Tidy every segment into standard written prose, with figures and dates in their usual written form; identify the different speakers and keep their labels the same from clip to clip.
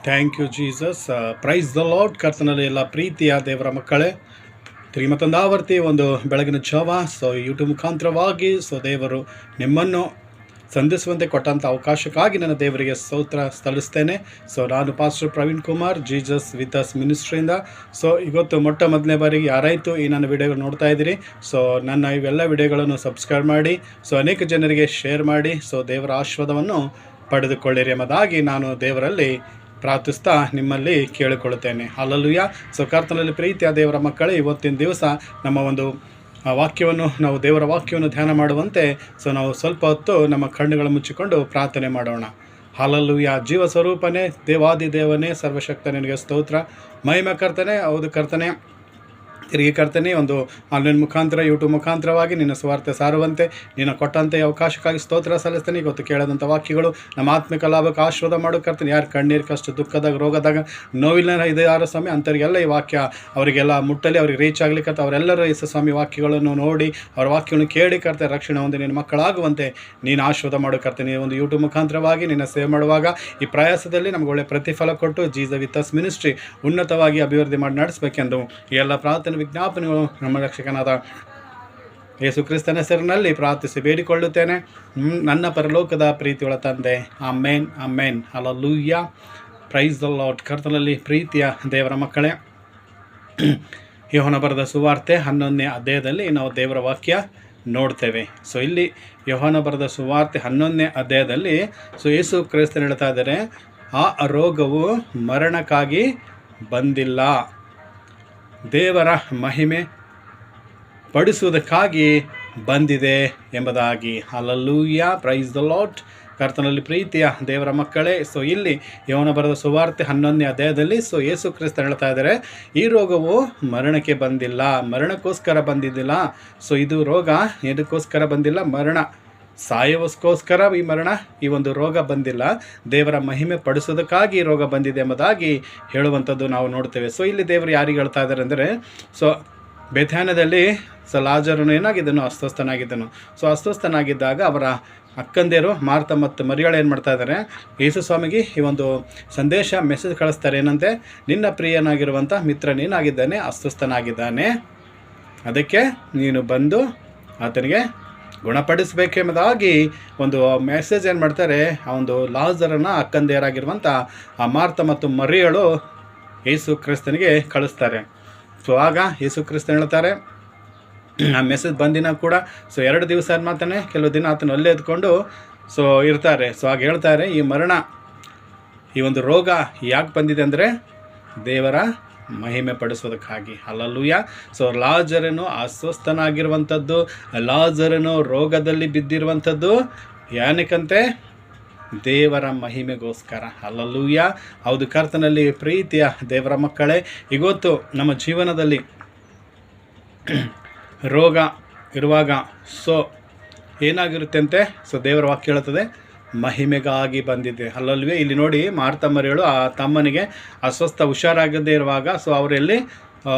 Speaker 1: Thank you Jesus. Praise the Lord. ಕರ್ತನಲ್ಲಿ ಎಲ್ಲ ಪ್ರೀತಿಯ ದೇವರ ಮಕ್ಕಳೇ, ಮತ್ತೊಂದಾವರ್ತಿ ಒಂದು ಬೆಳಗಿನ ಜಾವ ಯೂಟ್ಯೂಬ್ ಮುಖಾಂತರವಾಗಿ ದೇವರು ನಿಮ್ಮನ್ನು ಸಂಧಿಸುವಂತೆ ಕೊಟ್ಟಂಥ ಅವಕಾಶಕ್ಕಾಗಿ ನನ್ನ ದೇವರಿಗೆ ಸ್ತೋತ್ರ ಸಲ್ಲಿಸ್ತೇನೆ. ನಾನು pastor Praveen Kumar, Jesus with us ಮಿನಿಸ್ಟ್ರಿಯಿಂದ. ಇವತ್ತು ಮೊಟ್ಟ ಮೊದಲನೇ ಬಾರಿಗೆ ಯಾರಾಯಿತು ಈ ನನ್ನ ವಿಡಿಯೋಗಳು ನೋಡ್ತಾ ಇದ್ದೀರಿ, ನನ್ನ ಇವೆಲ್ಲ ವಿಡಿಯೋಗಳನ್ನು ಸಬ್ಸ್ಕ್ರೈಬ್ ಮಾಡಿ, ಅನೇಕ ಜನರಿಗೆ ಶೇರ್ ಮಾಡಿ, ದೇವರ ಆಶೀರ್ವಾದವನ್ನು ಪಡೆದುಕೊಳ್ಳಿರಿ ಎಂಬುದಾಗಿ ನಾನು ದೇವರಲ್ಲಿ ಪ್ರಾರ್ಥಿಸ್ತಾ ನಿಮ್ಮಲ್ಲಿ ಕೇಳಿಕೊಳ್ಳುತ್ತೇನೆ. ಹಲ್ಲೆಲೂಯಾ. ಕರ್ತನಲ್ಲಿ ಪ್ರೀತಿಯ ದೇವರ ಮಕ್ಕಳೇ, ಇವತ್ತಿನ ದಿವಸ ನಮ್ಮ ಒಂದು ವಾಕ್ಯವನ್ನು ನಾವು ದೇವರ ವಾಕ್ಯವನ್ನು ಧ್ಯಾನ ಮಾಡುವಂತೆ ನಾವು ಸ್ವಲ್ಪ ಹೊತ್ತು ನಮ್ಮ ಕಣ್ಣುಗಳು ಮುಚ್ಚಿಕೊಂಡು ಪ್ರಾರ್ಥನೆ ಮಾಡೋಣ. ಹಲ್ಲೆಲೂಯಾ. ಜೀವ ಸ್ವರೂಪನೇ, ದೇವಾದಿ ದೇವನೇ, ಸರ್ವಶಕ್ತ ನಿನಗೆ ಸ್ತೋತ್ರ. ಮಹಿಮೆ ಕರ್ತನೆ, ಹೌದು ಕರ್ತನೆ, ತಿರುಗಿ ಕರ್ತನೆ, ಒಂದು ಆನ್ಲೈನ್ ಮುಖಾಂತರ ಯೂಟ್ಯೂಬ್ ಮುಖಾಂತರವಾಗಿ ನಿನ್ನ ಸ್ವಾರ್ಥ ಸಾರುವಂತೆ ನಿನ್ನ ಕೊಟ್ಟಂತೆ ಅವಕಾಶಕ್ಕಾಗಿ ಸ್ತೋತ್ರ ಸಲ್ಲಿಸ್ತೇನೆ. ಇವತ್ತು ಕೇಳದಂಥ ವಾಕ್ಯಗಳು ನಮ್ಮ ಆತ್ಮಿಕ ಲಾಭಕ್ಕೆ ಆಶೀರ್ವಾದ ಮಾಡು ಕರ್ತನೆ. ಯಾರು ಕಣ್ಣೀರು, ಕಷ್ಟ, ದುಃಖದಾಗ, ರೋಗದಾಗ, ನೋವಿನ ಇದೆಯಾರು ಸ್ವಾಮಿ, ಅಂಥವ್ರಿಗೆಲ್ಲ ಈ ವಾಕ್ಯ ಅವರಿಗೆಲ್ಲ ಮುಟ್ಟಲಿ, ಅವ್ರಿಗೆ ರೀಚ್ ಆಗ್ಲಿಕ್ಕೆ ಅವರೆಲ್ಲರೂ ಯೇಸು ಸ್ವಾಮಿ ವಾಕ್ಯಗಳನ್ನು ನೋಡಿ ಅವ್ರ ವಾಕ್ಯವನ್ನು ಕೇಳಿ ಕರ್ತನೆ ರಕ್ಷಣೆ ಹೊಂದಿ ನಿನ್ನ ಮಕ್ಕಳಾಗುವಂತೆ ನೀನು ಆಶೀರ್ವಾದ ಮಾಡು ಕರ್ತನೆ. ಒಂದು ಯೂಟ್ಯೂಬ್ ಮುಖಾಂತರವಾಗಿ ನಿನ್ನ ಸೇವೆ ಮಾಡುವಾಗ ಈ ಪ್ರಯಾಸದಲ್ಲಿ ನಮಗೆ ಒಳ್ಳೆಯ ಪ್ರತಿಫಲ ಕೊಟ್ಟು ಜೀಸಸ್ ವಿತ್ ಅಸ್ ಮಿನಿಸ್ಟ್ರಿ ಉನ್ನತವಾಗಿ ಅಭಿವೃದ್ಧಿ ಮಾಡಿ ನಡೆಸಬೇಕೆಂದು ಈ ಎಲ್ಲ ಪ್ರಾರ್ಥನೆ ವಿಜ್ಞಾಪನೆಗಳು ನಮ್ಮ ರಕ್ಷಕನಾದ ಯೇಸು ಕ್ರಿಸ್ತನ ಹೆಸರಿನಲ್ಲಿ ಪ್ರಾರ್ಥಿಸಿ ಬೇಡಿಕೊಳ್ಳುತ್ತೇನೆ, ನನ್ನ ಪರಲೋಕದ ಪ್ರೀತಿಯೊಳ ತಂದೆ. Amen, amen. Hallelujah. Praise the Lord. ಕರ್ತನಲ್ಲಿ ಪ್ರೀತಿಯ ದೇವರ ಮಕ್ಕಳೇ, ಯೋಹಾನ ಬರೆದ ಸುವಾರ್ತೆ 11ನೇ ಅಧ್ಯಾಯದಲ್ಲಿ ನಾವು ದೇವರ ವಾಕ್ಯ ನೋಡ್ತೇವೆ. ಇಲ್ಲಿ ಯೋಹಾನ ಬರೆದ ಸುವಾರ್ತೆ 11ನೇ ಅಧ್ಯಾಯದಲ್ಲಿ ಯೇಸು ಕ್ರಿಸ್ತನು ಹೇಳ್ತಾ ಇದ್ದಾರೆ, ಆ ರೋಗವು ಮರಣಕ್ಕಾಗಿ ಬಂದಿಲ್ಲ, ದೇವರ ಮಹಿಮೆ ಪಡಿಸುವುದಕ್ಕಾಗಿ ಬಂದಿದೆ ಎಂಬುದಾಗಿ. ಹಲ್ಲೆಲೂಯಾ. Praise the Lord. ಕರ್ತನಲ್ಲಿ ಪ್ರೀತಿಯ ದೇವರ ಮಕ್ಕಳೇ, ಇಲ್ಲಿ ಯೋಹಾನ ಬರೆದ ಸುವಾರ್ತೆ 11ನೇ ಅಧ್ಯಾಯದಲ್ಲಿ ಯೇಸು ಕ್ರಿಸ್ತ ಹೇಳ್ತಾ ಇದ್ದಾರೆ, ಈ ರೋಗವು ಮರಣಕ್ಕೆ ಬಂದಿಲ್ಲ, ಮರಣಕ್ಕೋಸ್ಕರ ಬಂದಿದ್ದಿಲ್ಲ. ಇದು ರೋಗ ಎದಕ್ಕೋಸ್ಕರ ಬಂದಿಲ್ಲ? ಮರಣ, ಸಾಯೋಸ್ಕೋಸ್ಕರ ಈ ಮರಣ, ಈ ಒಂದು ರೋಗ ಬಂದಿಲ್ಲ, ದೇವರ ಮಹಿಮೆ ಪಡಿಸೋದಕ್ಕಾಗಿ ಈ ರೋಗ ಬಂದಿದೆ ಎಂಬುದಾಗಿ ಹೇಳುವಂಥದ್ದು ನಾವು ನೋಡ್ತೇವೆ. ಇಲ್ಲಿ ದೇವರು ಯಾರಿಗೆ ಹೇಳ್ತಾ ಇದ್ದಾರೆ ಅಂದರೆ, ಬೇಥಾನ್ಯದಲ್ಲಿ ಲಾಜರನು ಏನಾಗಿದ್ದನು? ಅಸ್ವಸ್ಥನಾಗಿದ್ದನು. ಅಸ್ವಸ್ಥನಾಗಿದ್ದಾಗ ಅವರ ಅಕ್ಕಂದಿರು ಮಾರ್ತ ಮತ್ತು ಮರಿಯಾಳು ಏನು ಮಾಡ್ತಾ ಇದ್ದಾರೆ, ಯೇಸು ಸ್ವಾಮಿಗೆ ಈ ಒಂದು ಮೆಸೇಜ್ ಕಳಿಸ್ತಾರೆ. ಏನಂತೆ? ನಿನ್ನ ಪ್ರಿಯನಾಗಿರುವಂಥ ಮಿತ್ರನೇನಾಗಿದ್ದಾನೆ, ಅಸ್ವಸ್ಥನಾಗಿದ್ದಾನೆ, ಅದಕ್ಕೆ ನೀನು ಬಂದು ಆತನಿಗೆ ಗುಣಪಡಿಸಬೇಕೆಂಬುದಾಗಿ ಒಂದು ಮೆಸೇಜ್ ಏನು ಮಾಡ್ತಾರೆ, ಆ ಒಂದು ಲಾಜರನ ಅಕ್ಕಂದಿಯರಾಗಿರುವಂಥ ಆ ಮಾರ್ತ ಮತ್ತು ಮರಿಯಳು ಯೇಸು ಕ್ರಿಸ್ತನಿಗೆ ಕಳಿಸ್ತಾರೆ. ಆಗ ಯೇಸು ಕ್ರಿಸ್ತನ್ ಹೇಳ್ತಾರೆ, ಆ ಮೆಸೇಜ್ ಬಂದಿನ ಕೂಡ 2 ದಿವಸ ಮಾತಾನೆ, ಕೆಲವು ದಿನ ಆತನ ಅಲ್ಲೇ ಎದ್ಕೊಂಡು ಇರ್ತಾರೆ. ಆಗ ಹೇಳ್ತಾರೆ, ಈ ಮರಣ, ಈ ಒಂದು ರೋಗ ಯಾಕೆ ಬಂದಿದೆ ಅಂದರೆ ದೇವರ ಮಹಿಮೆ ಪಡಿಸೋದಕ್ಕಾಗಿ. ಹಲ್ಲೆಲೂಯಾ. ಲಾಜರನು ಅಸ್ವಸ್ಥನಾಗಿರುವಂಥದ್ದು, ಲಾಜರನು ರೋಗದಲ್ಲಿ ಬಿದ್ದಿರುವಂಥದ್ದು ಏನಕ್ಕಂತೆ? ದೇವರ ಮಹಿಮೆಗೋಸ್ಕರ. ಹಲ್ಲೆಲೂಯಾ. ಹೌದು ಕರ್ತನಲ್ಲಿ ಪ್ರೀತಿಯ ದೇವರ ಮಕ್ಕಳೇ, ಇವತ್ತು ನಮ್ಮ ಜೀವನದಲ್ಲಿ ರೋಗ ಇರುವಾಗ ಏನಾಗಿರುತ್ತೆ ಅಂತೆ? ದೇವರ ವಾಕ್ಯ ಹೇಳುತ್ತದೆ, ಮಹಿಮೆಗಾಗಿ ಬಂದಿದೆ. ಹಲ್ಲೆಲೂಯಾ. ಇಲ್ಲಿ ನೋಡಿ, ಮಾರ್ತ ಮರಿಯಳು ಆ ತಮ್ಮನಿಗೆ ಅಸ್ವಸ್ಥ ಹುಷಾರಾಗದೇ ಇರುವಾಗ ಅವರಲ್ಲಿ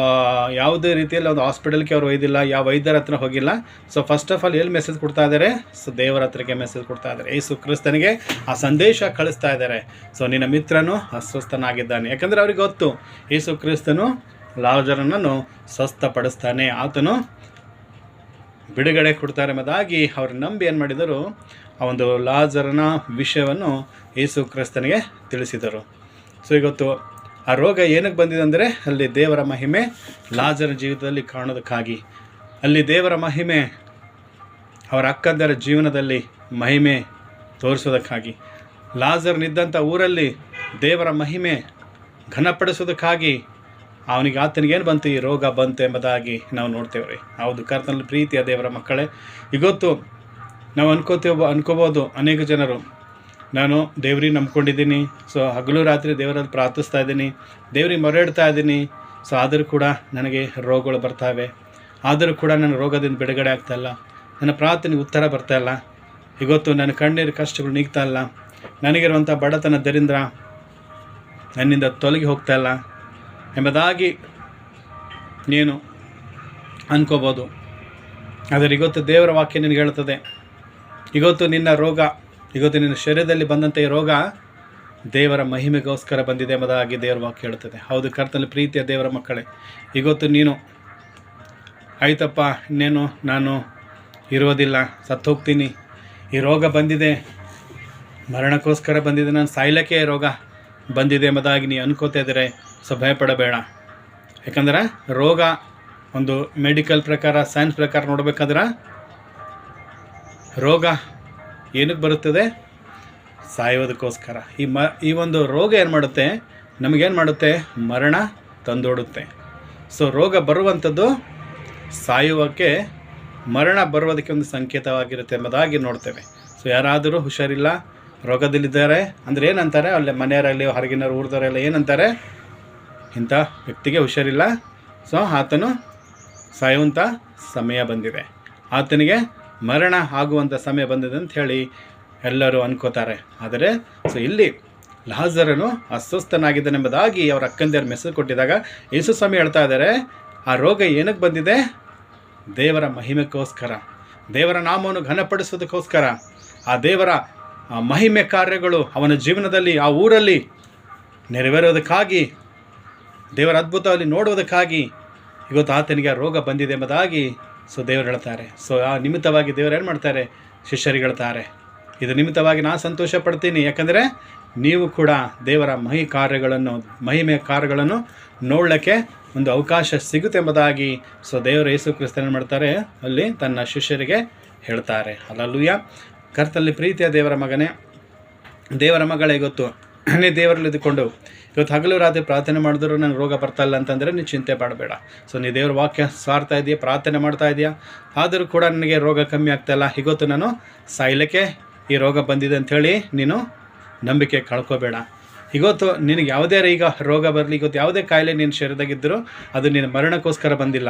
Speaker 1: ಯಾವುದೇ ರೀತಿಯಲ್ಲಿ ಒಂದು ಹಾಸ್ಪಿಟಲ್ಗೆ ಅವ್ರು ಒಯ್ದಿಲ್ಲ, ಯಾವ ವೈದ್ಯರ ಹತ್ರ ಹೋಗಿಲ್ಲ. ಫಸ್ಟ್ ಆಫ್ ಆಲ್ ಎಲ್ಲಿ ಮೆಸೇಜ್ ಕೊಡ್ತಾ ಇದ್ದಾರೆ? ದೇವರ ಹತ್ರಕ್ಕೆ ಮೆಸೇಜ್ ಕೊಡ್ತಾ ಇದ್ದಾರೆ. ಯೇಸು ಕ್ರಿಸ್ತನಿಗೆ ಆ ಸಂದೇಶ ಕಳಿಸ್ತಾ ಇದ್ದಾರೆ. ನಿನ್ನ ಮಿತ್ರನು ಅಸ್ವಸ್ಥನಾಗಿದ್ದಾನೆ. ಯಾಕಂದರೆ ಅವ್ರಿಗೆ ಗೊತ್ತು, ಯೇಸು ಕ್ರಿಸ್ತನು ಲಾಜರನನ್ನು ಸ್ವಸ್ಥಪಡಿಸ್ತಾನೆ, ಆತನು ಬಿಡುಗಡೆ ಕೊಡ್ತಾರೆ ಎಂಬುದಾಗಿ ಅವ್ರು ನಂಬಿ ಏನು ಮಾಡಿದರು, ಆ ಒಂದು ಲಾಜರನ ವಿಷಯವನ್ನು ಯೇಸು ಕ್ರಿಸ್ತನಿಗೆ ತಿಳಿಸಿದರು. ಇವತ್ತು ಆ ರೋಗ ಏನಕ್ಕೆ ಬಂದಿದೆ ಅಂದರೆ, ಅಲ್ಲಿ ದೇವರ ಮಹಿಮೆ ಲಾಜರನ ಜೀವಿತದಲ್ಲಿ ಕಾಣೋದಕ್ಕಾಗಿ, ಅಲ್ಲಿ ದೇವರ ಮಹಿಮೆ ಅವರ ಅಕ್ಕಂದರ ಜೀವನದಲ್ಲಿ ಮಹಿಮೆ ತೋರಿಸೋದಕ್ಕಾಗಿ, ಲಾಜರನಿದ್ದಂಥ ಊರಲ್ಲಿ ದೇವರ ಮಹಿಮೆ ಘನಪಡಿಸೋದಕ್ಕಾಗಿ ಆತನಿಗೇನು ಬಂತು? ಈ ರೋಗ ಬಂತು ಎಂಬುದಾಗಿ ನಾವು ನೋಡ್ತೇವೆ ರೀ. ಹೌದು ಕರ್ತನಲ್ಲಿ ಪ್ರೀತಿಯ ದೇವರ ಮಕ್ಕಳೇ, ಇವತ್ತು ನಾವು ಅನ್ಕೋಬೋದು ಅನೇಕ ಜನರು, ನಾನು ದೇವ್ರಿಗೆ ನಂಬ್ಕೊಂಡಿದ್ದೀನಿ, ಹಗಲು ರಾತ್ರಿ ದೇವರಲ್ಲಿ ಪ್ರಾರ್ಥಿಸ್ತಾ ಇದ್ದೀನಿ, ದೇವ್ರಿಗೆ ಮೊರೆಯಿಡ್ತಾ ಇದ್ದೀನಿ, ಆದರೂ ಕೂಡ ನನಗೆ ರೋಗಗಳು ಬರ್ತಾವೆ, ಆದರೂ ಕೂಡ ನನ್ನ ರೋಗದಿಂದ ಬಿಡುಗಡೆ ಆಗ್ತಾಯಿಲ್ಲ, ನನ್ನ ಪ್ರಾರ್ಥನೆಗೆ ಉತ್ತರ ಬರ್ತಾಯಿಲ್ಲ, ಇವತ್ತು ನನ್ನ ಕಣ್ಣೀರು ಕಷ್ಟಗಳು ನೀಗ್ತಾ ಇಲ್ಲ, ನನಗಿರುವಂಥ ಬಡತನ ದರಿದ್ರ ನನ್ನಿಂದ ತೊಲಗಿ ಹೋಗ್ತಾಯಿಲ್ಲ ಎಂಬುದಾಗಿ ನೀನು ಅನ್ಕೋಬೋದು. ಆದರೆ ಇವತ್ತು ದೇವರ ವಾಕ್ಯ ನಿನಗೆ ಹೇಳ್ತದೆ, ಇವತ್ತು ನಿನ್ನ ರೋಗ, ಇವತ್ತು ನಿನ್ನ ಶರೀರದಲ್ಲಿ ಬಂದಂಥ ಈ ರೋಗ ದೇವರ ಮಹಿಮೆಗೋಸ್ಕರ ಬಂದಿದೆ ಎಂಬುದಾಗಿ ದೇವರ ವಾಕ್ಯ ಹೇಳುತ್ತದೆ. ಹೌದು ಕರ್ತನಲ್ಲಿ ಪ್ರೀತಿಯ ದೇವರ ಮಕ್ಕಳೇ, ಇವತ್ತು ನೀನು ಆಯ್ತಪ್ಪ ಇನ್ನೇನು ನಾನು ಇರೋದಿಲ್ಲ, ಸತ್ತು ಹೋಗ್ತೀನಿ, ಈ ರೋಗ ಬಂದಿದೆ, ಮರಣಕ್ಕೋಸ್ಕರ ಬಂದಿದೆ, ನಾನು ಸಾಯ್ಲಿಕ್ಕೆ ರೋಗ ಬಂದಿದೆ ಎಂಬುದಾಗಿ ನೀವು ಅನ್ಕೋತಾ ಇದ್ದರೆ ಭಯಪಡಬೇಡ. ಯಾಕಂದ್ರೆ ರೋಗ ಒಂದು ಮೆಡಿಕಲ್ ಪ್ರಕಾರ, ಸೈನ್ಸ್ ಪ್ರಕಾರ ನೋಡಬೇಕಾದ್ರೆ ರೋಗ ಏನಕ್ಕೆ ಬರುತ್ತದೆ? ಸಾಯೋದಕ್ಕೋಸ್ಕರ. ಈ ಒಂದು ರೋಗ ಏನು ಮಾಡುತ್ತೆ? ನಮಗೇನು ಮಾಡುತ್ತೆ? ಮರಣ ತಂದೋಡುತ್ತೆ. ಸೊ ರೋಗ ಬರುವಂಥದ್ದು ಸಾಯುವಕ್ಕೆ, ಮರಣ ಬರುವುದಕ್ಕೆ ಒಂದು ಸಂಕೇತವಾಗಿರುತ್ತೆ ಎಂಬುದಾಗಿ ನೋಡ್ತೇವೆ. ಸೊ ಯಾರಾದರೂ ಹುಷಾರಿಲ್ಲ, ರೋಗದಲ್ಲಿದ್ದಾರೆ ಅಂದರೆ ಏನಂತಾರೆ? ಅಲ್ಲೇ ಮನೆಯವರಲ್ಲಿ ಹೊರಗಿನವರು ಊರ್ದವರೆಲ್ಲ ಏನಂತಾರೆ? ಇಂಥ ವ್ಯಕ್ತಿಗೆ ಹುಷಾರಿಲ್ಲ, ಸೊ ಆತನು ಸಾಯುವಂಥ ಸಮಯ ಬಂದಿದೆ, ಆತನಿಗೆ ಮರಣ ಆಗುವಂಥ ಸಮಯ ಬಂದಿದೆ ಅಂತ ಹೇಳಿ ಎಲ್ಲರೂ ಅನ್ಕೋತಾರೆ. ಆದರೆ ಸೊ ಇಲ್ಲಿ ಲಾಜರನು ಅಸ್ವಸ್ಥನಾಗಿದ್ದಾನೆಂಬುದಾಗಿ ಅವರ ಅಕ್ಕಂದಿಯರು ಮೆಸೇಜ್ ಕೊಟ್ಟಿದ್ದಾಗ ಯೇಸು ಸ್ವಾಮಿ ಹೇಳ್ತಾ ಇದ್ದಾರೆ, ಆ ರೋಗ ಏನಕ್ಕೆ ಬಂದಿದೆ? ದೇವರ ಮಹಿಮೆಗೋಸ್ಕರ, ದೇವರ ನಾಮವನ್ನು ಘನಪಡಿಸೋದಕ್ಕೋಸ್ಕರ, ಆ ದೇವರ ಮಹಿಮೆ ಕಾರ್ಯಗಳು ಅವನ ಜೀವನದಲ್ಲಿ ಆ ಊರಲ್ಲಿ ನೆರವೇರೋದಕ್ಕಾಗಿ, ದೇವರ ಅದ್ಭುತವಾಗಿ ನೋಡುವುದಕ್ಕಾಗಿ ಇವತ್ತು ಆತನಿಗೆ ಆ ರೋಗ ಬಂದಿದೆ ಎಂಬುದಾಗಿ ಸೊ ದೇವರು ಹೇಳ್ತಾರೆ. ಸೊ ಆ ನಿಮಿತ್ತವಾಗಿ ದೇವರು ಏನು ಮಾಡ್ತಾರೆ? ಶಿಷ್ಯರಿಗೆ ಹೇಳ್ತಾರೆ, ಇದು ನಿಮಿತ್ತವಾಗಿ ನಾನು ಸಂತೋಷ ಪಡ್ತೀನಿ, ಯಾಕಂದರೆ ನೀವು ಕೂಡ ದೇವರ ಮಹಿಮೆ ಕಾರ್ಯಗಳನ್ನು ನೋಡಲಿಕ್ಕೆ ಒಂದು ಅವಕಾಶ ಸಿಗುತ್ತೆ ಎಂಬುದಾಗಿ ಸೊ ದೇವರು ಯೇಸು ಕ್ರಿಸ್ತನ ಮಾಡ್ತಾರೆ, ಅಲ್ಲಿ ತನ್ನ ಶಿಷ್ಯರಿಗೆ ಹೇಳ್ತಾರೆ. ಹಲ್ಲೆಲೂಯಾ. ಕರ್ತನಲ್ಲಿ ಪ್ರೀತಿಯ ದೇವರ ಮಗನೇ, ದೇವರ ಮಗಳೇ, ಇವತ್ತು ನೀ ದೇವರಲ್ಲಿ ಇದ್ದುಕೊಂಡು ಇವತ್ತು ಹಗಲು ರಾತ್ರಿ ಪ್ರಾರ್ಥನೆ ಮಾಡಿದ್ರು ನನಗೆ ರೋಗ ಬರ್ತಾ ಇಲ್ಲ ಅಂತಂದರೆ ನೀನು ಚಿಂತೆ ಮಾಡಬೇಡ. ಸೊ ನೀ ದೇವ್ರ ವಾಕ್ಯ ಸಾರ್ತಾ ಇದೆಯಾ, ಪ್ರಾರ್ಥನೆ ಮಾಡ್ತಾ ಇದೆಯಾ, ಆದರೂ ಕೂಡ ನನಗೆ ರೋಗ ಕಮ್ಮಿ ಆಗ್ತಾಯಿಲ್ಲ, ಇವತ್ತು ನಾನು ಸಾಯ್ಲಿಕ್ಕೆ ಈ ರೋಗ ಬಂದಿದೆ ಅಂಥೇಳಿ ನೀನು ನಂಬಿಕೆ ಕಳ್ಕೊಬೇಡ. ಇವತ್ತು ನಿನಗೆ ಯಾವುದೇ ಈಗ ರೋಗ ಬರಲಿ, ಇವತ್ತು ಯಾವುದೇ ಕಾಯಿಲೆ ನಿನ್ನ ಶರೀರದಾಗಿದ್ದರೂ ಅದು ನಿನ್ನ ಮರಣಕ್ಕೋಸ್ಕರ ಬಂದಿಲ್ಲ.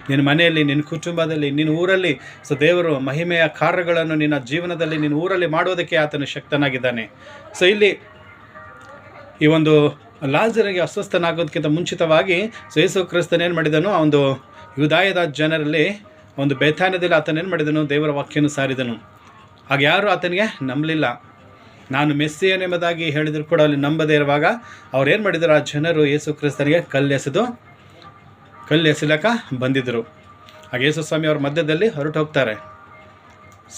Speaker 1: ನಿನ್ನ ಮನೆಯಲ್ಲಿ, ನಿನ್ನ ಕುಟುಂಬದಲ್ಲಿ, ನಿನ್ನ ಊರಲ್ಲಿ ಸೊ ದೇವರು ಮಹಿಮೆಯ ಕಾರ್ಯಗಳನ್ನು ನಿನ್ನ ಜೀವನದಲ್ಲಿ, ನಿನ್ನ ಊರಲ್ಲಿ ಮಾಡುವುದಕ್ಕೆ ಆತನು ಶಕ್ತನಾಗಿದ್ದಾನೆ. ಸೊ ಇಲ್ಲಿ ಈ ಒಂದು ಲಾಜರಿಗೆ ಅಸ್ವಸ್ಥನಾಗೋದಕ್ಕಿಂತ ಮುಂಚಿತವಾಗಿ ಸೊ ಯೇಸು ಕ್ರಿಸ್ತನ ಏನು ಮಾಡಿದನು? ಆ ಒಂದು ಯೂದಾಯದ ಜನರಲ್ಲಿ ಒಂದು ಬೇಥಾನ್ಯದಲ್ಲಿ ಆತನ ಏನು ಮಾಡಿದನು? ದೇವರ ವಾಕ್ಯವನ್ನು ಸಾರಿದನು. ಆಗ ಯಾರು ಆತನಿಗೆ ನಂಬಲಿಲ್ಲ. ನಾನು ಮೆಸ್ಸಿಯನೆಂಬುದಾಗಿ ಹೇಳಿದ್ರು ಕೂಡ ಅಲ್ಲಿ ನಂಬದೇ ಇರುವಾಗ ಅವ್ರು ಏನು ಮಾಡಿದರು? ಆ ಜನರು ಯೇಸು ಕ್ರಿಸ್ತನಿಗೆ ಕಲ್ಲು ಎಸೆಲಕ್ಕ ಬಂದಿದ್ದರು. ಆಗ ಯೇಸು ಸ್ವಾಮಿ ಅವ್ರ ಮಧ್ಯದಲ್ಲಿ ಹೊರಟು ಹೋಗ್ತಾರೆ.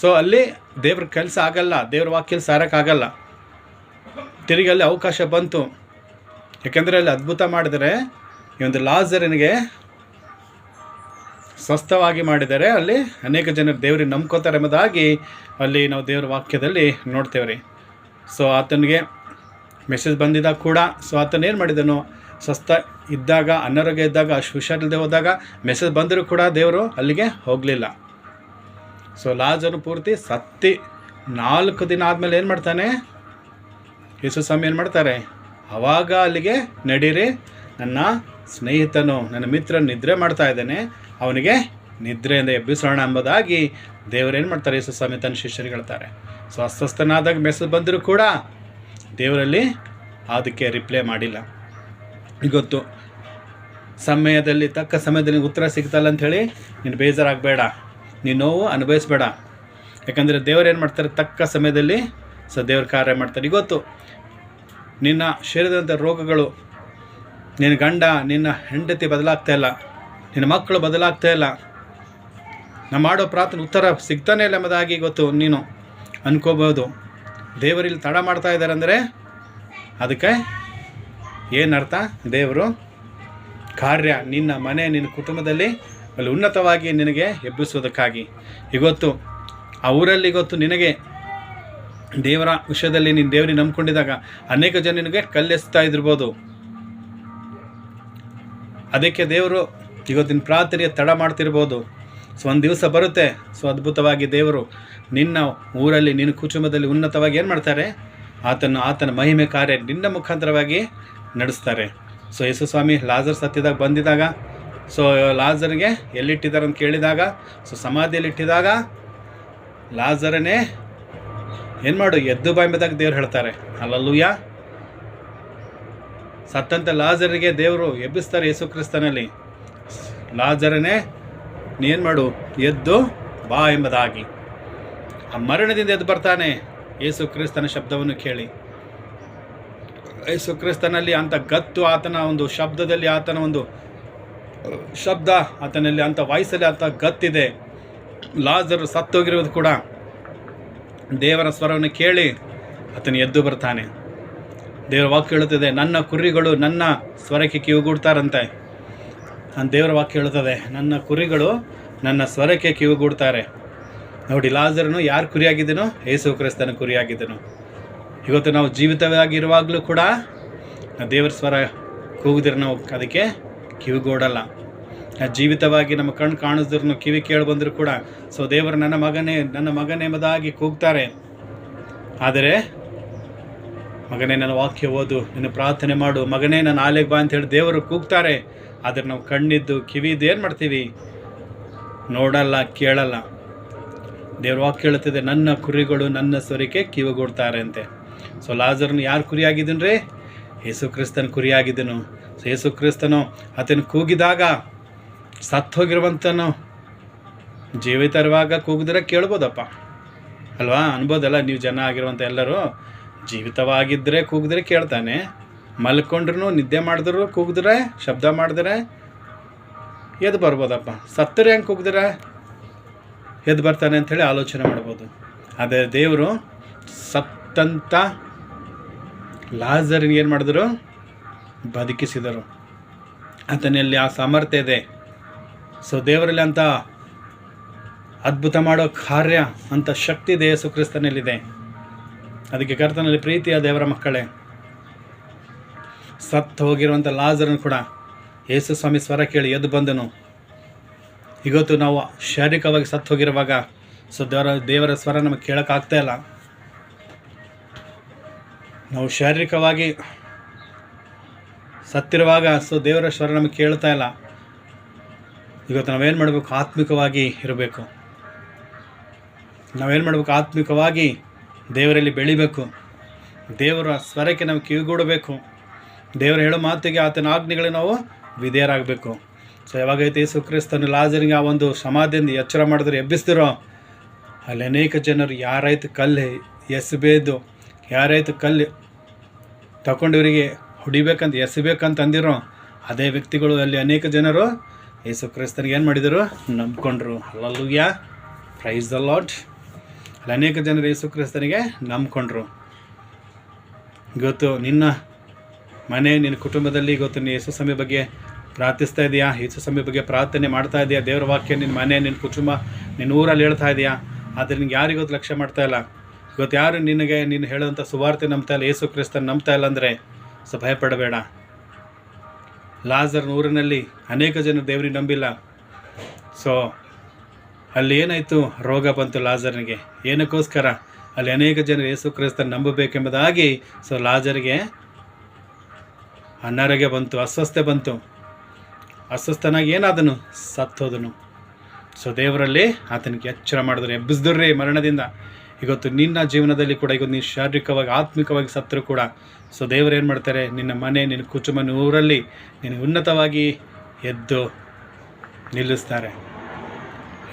Speaker 1: ಸೊ ಅಲ್ಲಿ ದೇವ್ರ ಕೆಲಸ ಆಗಲ್ಲ, ದೇವ್ರ ವಾಕ್ಯ ಸಾರೋಕ್ಕಾಗಲ್ಲ. ತಿರುಗಿ ಅಲ್ಲಿ ಅವಕಾಶ ಬಂತು, ಯಾಕೆಂದರೆ ಅಲ್ಲಿ ಅದ್ಭುತ ಮಾಡಿದರೆ ಈ ಒಂದು ಲಾಜರನಿಗೆ ಸ್ವಸ್ಥವಾಗಿ ಮಾಡಿದರೆ ಅಲ್ಲಿ ಅನೇಕ ಜನರು ದೇವ್ರಿಗೆ ನಂಬ್ಕೋತಾರೆ ಎಂಬುದಾಗಿ ಅಲ್ಲಿ ನಾವು ದೇವ್ರ ವಾಕ್ಯದಲ್ಲಿ ನೋಡ್ತೇವೆ ರೀ. ಸೊ ಆತನಿಗೆ ಮೆಸೇಜ್ ಬಂದಿದ್ದಾಗ ಕೂಡ ಸೊ ಆತನ ಏನು ಮಾಡಿದನು? ಸ್ವಸ್ಥ ಇದ್ದಾಗ, ಅನಾರೋಗ್ಯ ಇದ್ದಾಗ, ಹುಷಾರಿಲ್ಲದೆ ಹೋದಾಗ ಮೆಸೇಜ್ ಬಂದರೂ ಕೂಡ ದೇವರು ಅಲ್ಲಿಗೆ ಹೋಗಲಿಲ್ಲ. ಸೊ ಲಾಜರು ಪೂರ್ತಿ ಸತ್ತಿ 4 ದಿನ ಆದಮೇಲೆ ಏನು ಮಾಡ್ತಾನೆ? ಯೇಸು ಸ್ವಾಮಿ ಏನು ಮಾಡ್ತಾರೆ? ಆವಾಗ ಅಲ್ಲಿಗೆ ನಡೀರಿ, ನನ್ನ ಸ್ನೇಹಿತನು, ನನ್ನ ಮಿತ್ರನು ನಿದ್ರೆ ಮಾಡ್ತಾ ಇದ್ದಾನೆ, ಅವನಿಗೆ ನಿದ್ರೆಯಿಂದ ಎಬ್ಬಿಸೋಣ ಎಂಬುದಾಗಿ ದೇವರೇನು ಮಾಡ್ತಾರೆ? ಯೇಸು ಸ್ವಾಮಿ ತನ್ನ ಶಿಷ್ಯರಿಗೆ ಹೇಳ್ತಾರೆ. ಸೊ ಅಸ್ವಸ್ಥನಾದಾಗ ಮೆಸೇಜ್ ಬಂದರೂ ಕೂಡ ದೇವರಲ್ಲಿ ಅದಕ್ಕೆ ರಿಪ್ಲೈ ಮಾಡಿಲ್ಲ. ಇವತ್ತು ಸಮಯದಲ್ಲಿ, ತಕ್ಕ ಸಮಯದಲ್ಲಿ ಉತ್ತರ ಸಿಗ್ತಲ್ಲ ಅಂಥೇಳಿ ನೀನು ಬೇಜಾರಾಗಬೇಡ, ನೀನು ನೋವು ಅನುಭವಿಸ್ಬೇಡ. ಯಾಕಂದರೆ ದೇವರೇನು ಮಾಡ್ತಾರೆ? ತಕ್ಕ ಸಮಯದಲ್ಲಿ ಸೊ ದೇವ್ರ ಕಾರ್ಯ ಮಾಡ್ತಾರೆ. ಇವತ್ತು ನಿನ್ನ ಶರೀರದಂಥ ರೋಗಗಳು, ನಿನ್ನ ಗಂಡ, ನಿನ್ನ ಹೆಂಡತಿ ಬದಲಾಗ್ತಾ ಇಲ್ಲ, ನಿನ್ನ ಮಕ್ಕಳು ಬದಲಾಗ್ತಾ ಇಲ್ಲ, ನಾವು ಮಾಡೋ ಪ್ರಾರ್ಥನೆ ಉತ್ತರ ಸಿಗ್ತಾನೆ ಇಲ್ಲ ಎಂಬುದಾಗಿ ಇವತ್ತು ನೀನು ಅನ್ಕೋಬೋದು. ದೇವರಲ್ಲಿ ತಡ ಮಾಡ್ತಾ ಇದ್ದಾರೆ ಅಂದರೆ ಅದಕ್ಕೆ ಏನರ್ಥ? ದೇವರು ಕಾರ್ಯ ನಿನ್ನ ಮನೆ, ನಿನ್ನ ಕುಟುಂಬದಲ್ಲಿ ಅಲ್ಲಿ ಉನ್ನತವಾಗಿ ನಿನಗೆ ಎಬ್ಬಿಸೋದಕ್ಕಾಗಿ. ಇವತ್ತು ಆ ಊರಲ್ಲಿ ಇವತ್ತು ನಿನಗೆ ದೇವರ ವಿಷಯದಲ್ಲಿ ನೀನು ದೇವರಿಗೆ ನಂಬ್ಕೊಂಡಿದ್ದಾಗ ಅನೇಕ ಜನ ನಿನಗೆ ಕಲ್ಲೆಸ್ತಾ ಇದ್ದಿರ್ಬೋದು. ಅದಕ್ಕೆ ದೇವರು ಇವತ್ತಿನ ಪ್ರಾರ್ಥನೆಗೆ ತಡ ಮಾಡ್ತಿರ್ಬೋದು. ಸೊ ಒಂದು ದಿವಸ ಬರುತ್ತೆ, ಸೊ ಅದ್ಭುತವಾಗಿ ದೇವರು ನಿನ್ನ ಊರಲ್ಲಿ, ನಿನ್ನ ಕುಟುಂಬದಲ್ಲಿ ಉನ್ನತವಾಗಿ ಏನು ಮಾಡ್ತಾರೆ? ಆತನ ಮಹಿಮೆ ಕಾರ್ಯ ನಿನ್ನ ಮುಖಾಂತರವಾಗಿ ನಡೆಸ್ತಾರೆ. ಸೊ ಯೇಸು ಸ್ವಾಮಿ ಲಾಜರ್ ಸತ್ತಿದಾಗ ಬಂದಿದ್ದಾಗ ಸೊ ಲಾಜರ್ಗೆ ಎಲ್ಲಿಟ್ಟಿದ್ದಾರೆ ಅಂತ ಕೇಳಿದಾಗ ಸೊ ಸಮಾಧಿಯಲ್ಲಿಟ್ಟಿದಾಗ ಲಾಜರನೇ ಏನು ಮಾಡು? ಎದ್ದು ಬಾ ಎಂಬುದಾಗಿ ದೇವ್ರು ಹೇಳ್ತಾರೆ. ಹಲ್ಲೆಲೂಯಾ. ಸತ್ತಂತ ಲಾಜರಿಗೆ ದೇವರು ಎಬ್ಬಿಸ್ತಾರೆ ಯೇಸು ಕ್ರಿಸ್ತನಲ್ಲಿ. ಲಾಜರನೇ ನೀನು ಮಾಡು? ಎದ್ದು ಬಾ ಎಂಬುದಾಗಿ. ಆ ಮರಣದಿಂದ ಎದ್ದು ಬರ್ತಾನೆ ಯೇಸು ಕ್ರಿಸ್ತನ ಶಬ್ದವನ್ನು ಕೇಳಿ. ಯೇಸು ಕ್ರಿಸ್ತನಲ್ಲಿ ಅಂಥ ಗತ್ತು, ಆತನ ಒಂದು ಶಬ್ದದಲ್ಲಿ, ಆತನ ಒಂದು ಶಬ್ದ, ಆತನಲ್ಲಿ ಅಂಥ ವಾಯ್ಸಲ್ಲಿ ಅಂಥ ಗತ್ತಿದೆ. ಲಾಜರು ಸತ್ತೋಗಿರೋದು ಕೂಡ ದೇವರ ಸ್ವರವನ್ನು ಕೇಳಿ ಆತನು ಎದ್ದು ಬರ್ತಾನೆ. ದೇವರ ವಾಕ್ಯ ಹೇಳುತ್ತದೆ, ನನ್ನ ಕುರಿಗಳು ನನ್ನ ಸ್ವರಕ್ಕೆ ಕಿವಿಗೂಡ್ತಾರಂತೆ. ದೇವರ ವಾಕ್ಯ ಹೇಳುತ್ತದೆ, ನನ್ನ ಕುರಿಗಳು ನನ್ನ ಸ್ವರಕ್ಕೆ ಕಿವಿಗೂಡ್ತಾರೆ. ನೋಡಿ, ಲಾಜರನು ಯಾರು ಕುರಿಯಾಗಿದ್ದನು? ಯೇಸು ಕ್ರಿಸ್ತನ ಕುರಿಯಾಗಿದ್ದನು. ಇವತ್ತು ನಾವು ಜೀವಿತವಾಗಿರುವಾಗಲೂ ಕೂಡ ದೇವರ ಸ್ವರ ಕೂಗಿದ್ರೆ ನಾವು ಅದಕ್ಕೆ ಕಿವಿಗೂಡಲ್ಲ. ಜೀವಿತವಾಗಿ ನಮ್ಮ ಕಣ್ಣು ಕಾಣಿಸಿದ್ರು, ಕಿವಿ ಕೇಳಿ ಬಂದರೂ ಕೂಡ ಸೊ ದೇವರು ನನ್ನ ಮಗನೇ ಎಂಬುದಾಗಿ ಕೂಗ್ತಾರೆ. ಆದರೆ ಮಗನೇ ನನ್ನ ವಾಕ್ಯ ಓದು, ನಿನ್ನ ಪ್ರಾರ್ಥನೆ ಮಾಡು, ಮಗನೇ ನನ್ನ ಆಲೆಗೆ ಬಾ ಅಂತ ಹೇಳಿ ದೇವರು ಕೂಗ್ತಾರೆ. ಆದರೆ ನಾವು ಕಣ್ಣಿದ್ದು ಕಿವಿದ್ದು ಏನು ಮಾಡ್ತೀವಿ? ನೋಡಲ್ಲ, ಕೇಳಲ್ಲ. ದೇವ್ರ ವಾಕ್ಯ ಹೇಳುತ್ತದೆ, ನನ್ನ ಕುರಿಗಳು ನನ್ನ ಸ್ವರಕ್ಕೆ ಕಿವಿಗೂಡ್ತಾರೆ ಅಂತೆ. ಸೊ ಲಾಜರನು ಯಾರು ಕುರಿಯಾಗಿದ್ದನು ರೀ? ಯೇಸು ಕ್ರಿಸ್ತನ ಕುರಿಯಾಗಿದ್ದನು. ಸೊ ಯೇಸು ಕ್ರಿಸ್ತನು ಆತನು ಕೂಗಿದಾಗ ಸತ್ತು ಹೋಗಿರುವಂತನು ಜೀವಿತ ಇರುವಾಗ ಕೂಗಿದ್ರೆ ಕೇಳ್ಬೋದಪ್ಪ ಅಲ್ವಾ? ಅನ್ಬೋದಲ್ಲ, ನೀವು ಜನ ಆಗಿರುವಂಥ ಎಲ್ಲರೂ ಜೀವಿತವಾಗಿದ್ದರೆ ಕೂಗಿದ್ರೆ ಕೇಳ್ತಾನೆ, ಮಲ್ಕೊಂಡ್ರು ನಿದ್ದೆ ಮಾಡಿದ್ರು ಕೂಗಿದ್ರೆ, ಶಬ್ದ ಮಾಡಿದ್ರೆ ಎದ್ದು ಬರ್ಬೋದಪ್ಪ. ಸತ್ತರೆ ಹೆಂಗೆ ಕೂಗಿದ್ರೆ ಎದ್ದು ಬರ್ತಾನೆ ಅಂಥೇಳಿ ಆಲೋಚನೆ ಮಾಡ್ಬೋದು. ಆದರೆ ದೇವರು ಸತ್ತಂತ ಲಾಜರ್ಗೆ ಏನು ಮಾಡಿದ್ರು? ಬದುಕಿಸಿದರು. ಆತನಲ್ಲಿ ಆ ಸಾಮರ್ಥ್ಯ ಇದೆ. ಸೊ ದೇವರಲ್ಲಿ ಅಂಥ ಅದ್ಭುತ ಮಾಡೋ ಕಾರ್ಯ, ಅಂಥ ಶಕ್ತಿ ಇದೆ ಯೇಸು ಕ್ರಿಸ್ತನಲ್ಲಿದೆ. ಅದಕ್ಕೆ ಕರ್ತನಲ್ಲಿ ಪ್ರೀತಿಯ ದೇವರ ಮಕ್ಕಳೇ, ಸತ್ತು ಹೋಗಿರುವಂಥ ಲಾಜರನ್ನು ಕೂಡ ಯೇಸು ಸ್ವಾಮಿ ಸ್ವರ ಕೇಳಿ ಎದ್ದು ಬಂದನು. ಇವತ್ತು ನಾವು ಶಾರೀರಿಕವಾಗಿ ಸತ್ತು ಹೋಗಿರುವಾಗ ಸೊ ದೇವರ ಸ್ವರ ನಮಗೆ ಕೇಳೋಕ್ಕಾಗ್ತಾ ಇಲ್ಲ. ನಾವು ಶಾರೀರಿಕವಾಗಿ ಸತ್ತಿರುವಾಗ ಸೊ ದೇವರ ಸ್ವರ ನಮಗೆ ಕೇಳ್ತಾ ಇಲ್ಲ. ಇವತ್ತು ನಾವೇನು ಮಾಡಬೇಕು? ಆತ್ಮಿಕವಾಗಿ ಇರಬೇಕು. ನಾವೇನು ಮಾಡಬೇಕು? ಆತ್ಮಿಕವಾಗಿ ದೇವರಲ್ಲಿ ಬೆಳಿಬೇಕು. ದೇವರ ಸ್ವರಕ್ಕೆ ನಾವು ಕಿವಿಗೂಡಬೇಕು. ದೇವರು ಹೇಳೋ ಮಾತಿಗೆ, ಆತನ ಆಜ್ಞೆಗಳಿಗೆ ನಾವು ವಿಧೇಯರಾಗಬೇಕು. ಸೊ ಯಾವಾಗೈತೆ ಯೇಸು ಕ್ರಿಸ್ತನು ಲಾಜರಿಗೆ ಆ ಒಂದು ಸಮಾಧಿಯಿಂದ ಎಚ್ಚರ ಮಾಡಿದ್ರೆ, ಎಬ್ಬಿಸಿದಿರೋ, ಅಲ್ಲಿ ಅನೇಕ ಜನರು ಯಾರಾಯ್ತು ಕಲ್ಲು ಎಸಬೇದು, ಯಾರಾಯ್ತು ಕಲ್ಲು ತಗೊಂಡಿವರಿಗೆ ಹೊಡಿಬೇಕಂತ ಎಸಬೇಕಂತ ಅಂದಿರೋ ಅದೇ ವ್ಯಕ್ತಿಗಳು ಅಲ್ಲಿ ಅನೇಕ ಜನರು ಯೇಸು ಕ್ರಿಸ್ತನಿಗೆ ಏನು ಮಾಡಿದರು? ನಂಬ್ಕೊಂಡ್ರು. Hallelujah, praise the Lord. ಅಲ್ಲಿ ಅನೇಕ ಜನರು ಯೇಸು ಕ್ರಿಸ್ತನಿಗೆ ನಂಬ್ಕೊಂಡ್ರು. ಇವತ್ತು ನಿನ್ನ ಮನೆ, ನಿನ್ನ ಕುಟುಂಬದಲ್ಲಿ ಇವತ್ತು ನೀನು ಯೇಸು ಸ್ವಾಮಿ ಬಗ್ಗೆ ಪ್ರಾರ್ಥಿಸ್ತಾ ಇದೆಯಾ? ಯೇಸು ಸ್ವಾಮಿ ಬಗ್ಗೆ ಪ್ರಾರ್ಥನೆ ಮಾಡ್ತಾ ಇದೆಯಾ? ದೇವರ ವಾಕ್ಯ ನಿನ್ನ ಮನೆ, ನಿನ್ನ ಕುಟುಂಬ, ನಿನ್ನ ಊರಲ್ಲಿ ಹೇಳ್ತಾ ಇದೆಯಾ? ಆದರೆ ನಿನ್ಗೆ ಯಾರಿಗೊತ್ತು ಲಕ್ಷ್ಯ ಮಾಡ್ತಾ ಇಲ್ಲ. ಇವತ್ತು ಯಾರು ನಿನಗೆ ನೀನು ಹೇಳುವಂಥ ಸುವಾರ್ತೆ ನಂಬ್ತಾ ಇಲ್ಲ, ಯೇಸು ಕ್ರಿಸ್ತನ ನಂಬ್ತಾ ಇಲ್ಲ ಅಂದರೆ ಸೊ ಭಯಪಡಬೇಡ. ಲಾಜರ್ನ ಊರಿನಲ್ಲಿ ಅನೇಕ ಜನ ದೇವರಿಗೆ ನಂಬಿಲ್ಲ. ಸೊ ಅಲ್ಲಿ ಏನಾಯಿತು? ರೋಗ ಬಂತು ಲಾಜರ್ನಿಗೆ. ಏನಕ್ಕೋಸ್ಕರ? ಅಲ್ಲಿ ಅನೇಕ ಜನರು ಯೇಸು ಕ್ರಿಸ್ತನ ನಂಬಬೇಕೆಂಬುದಾಗಿ ಸೊ ಲಾಜರ್ಗೆ ಅನಾರೋಗ್ಯ ಬಂತು, ಅಸ್ವಸ್ಥತೆ ಬಂತು. ಅಸ್ವಸ್ಥನಾಗಿ ಏನಾದನು? ಸತ್ತೋದನು. ಸೊ ದೇವರಲ್ಲಿ ಆತನಿಗೆ ಎಚ್ಚರ ಮಾಡಿದ್ರು, ಎಬ್ಬಿಸಿದ್ರಿ ಮರಣದಿಂದ. ಇವತ್ತು ನಿನ್ನ ಜೀವನದಲ್ಲಿ ಕೂಡ ಇವತ್ತು ನೀನು ಶಾರೀರಿಕವಾಗಿ ಆತ್ಮಿಕವಾಗಿ ಸತ್ತರೂ ಕೂಡ ಸೊ ದೇವರು ಏನು ಮಾಡ್ತಾರೆ? ನಿನ್ನ ಮನೆ, ನಿನ್ನ ಕುಟುಂಬ, ಊರಲ್ಲಿ ನಿನ್ನ ಉನ್ನತವಾಗಿ ಎದ್ದು ನಿಲ್ಲಿಸ್ತಾರೆ.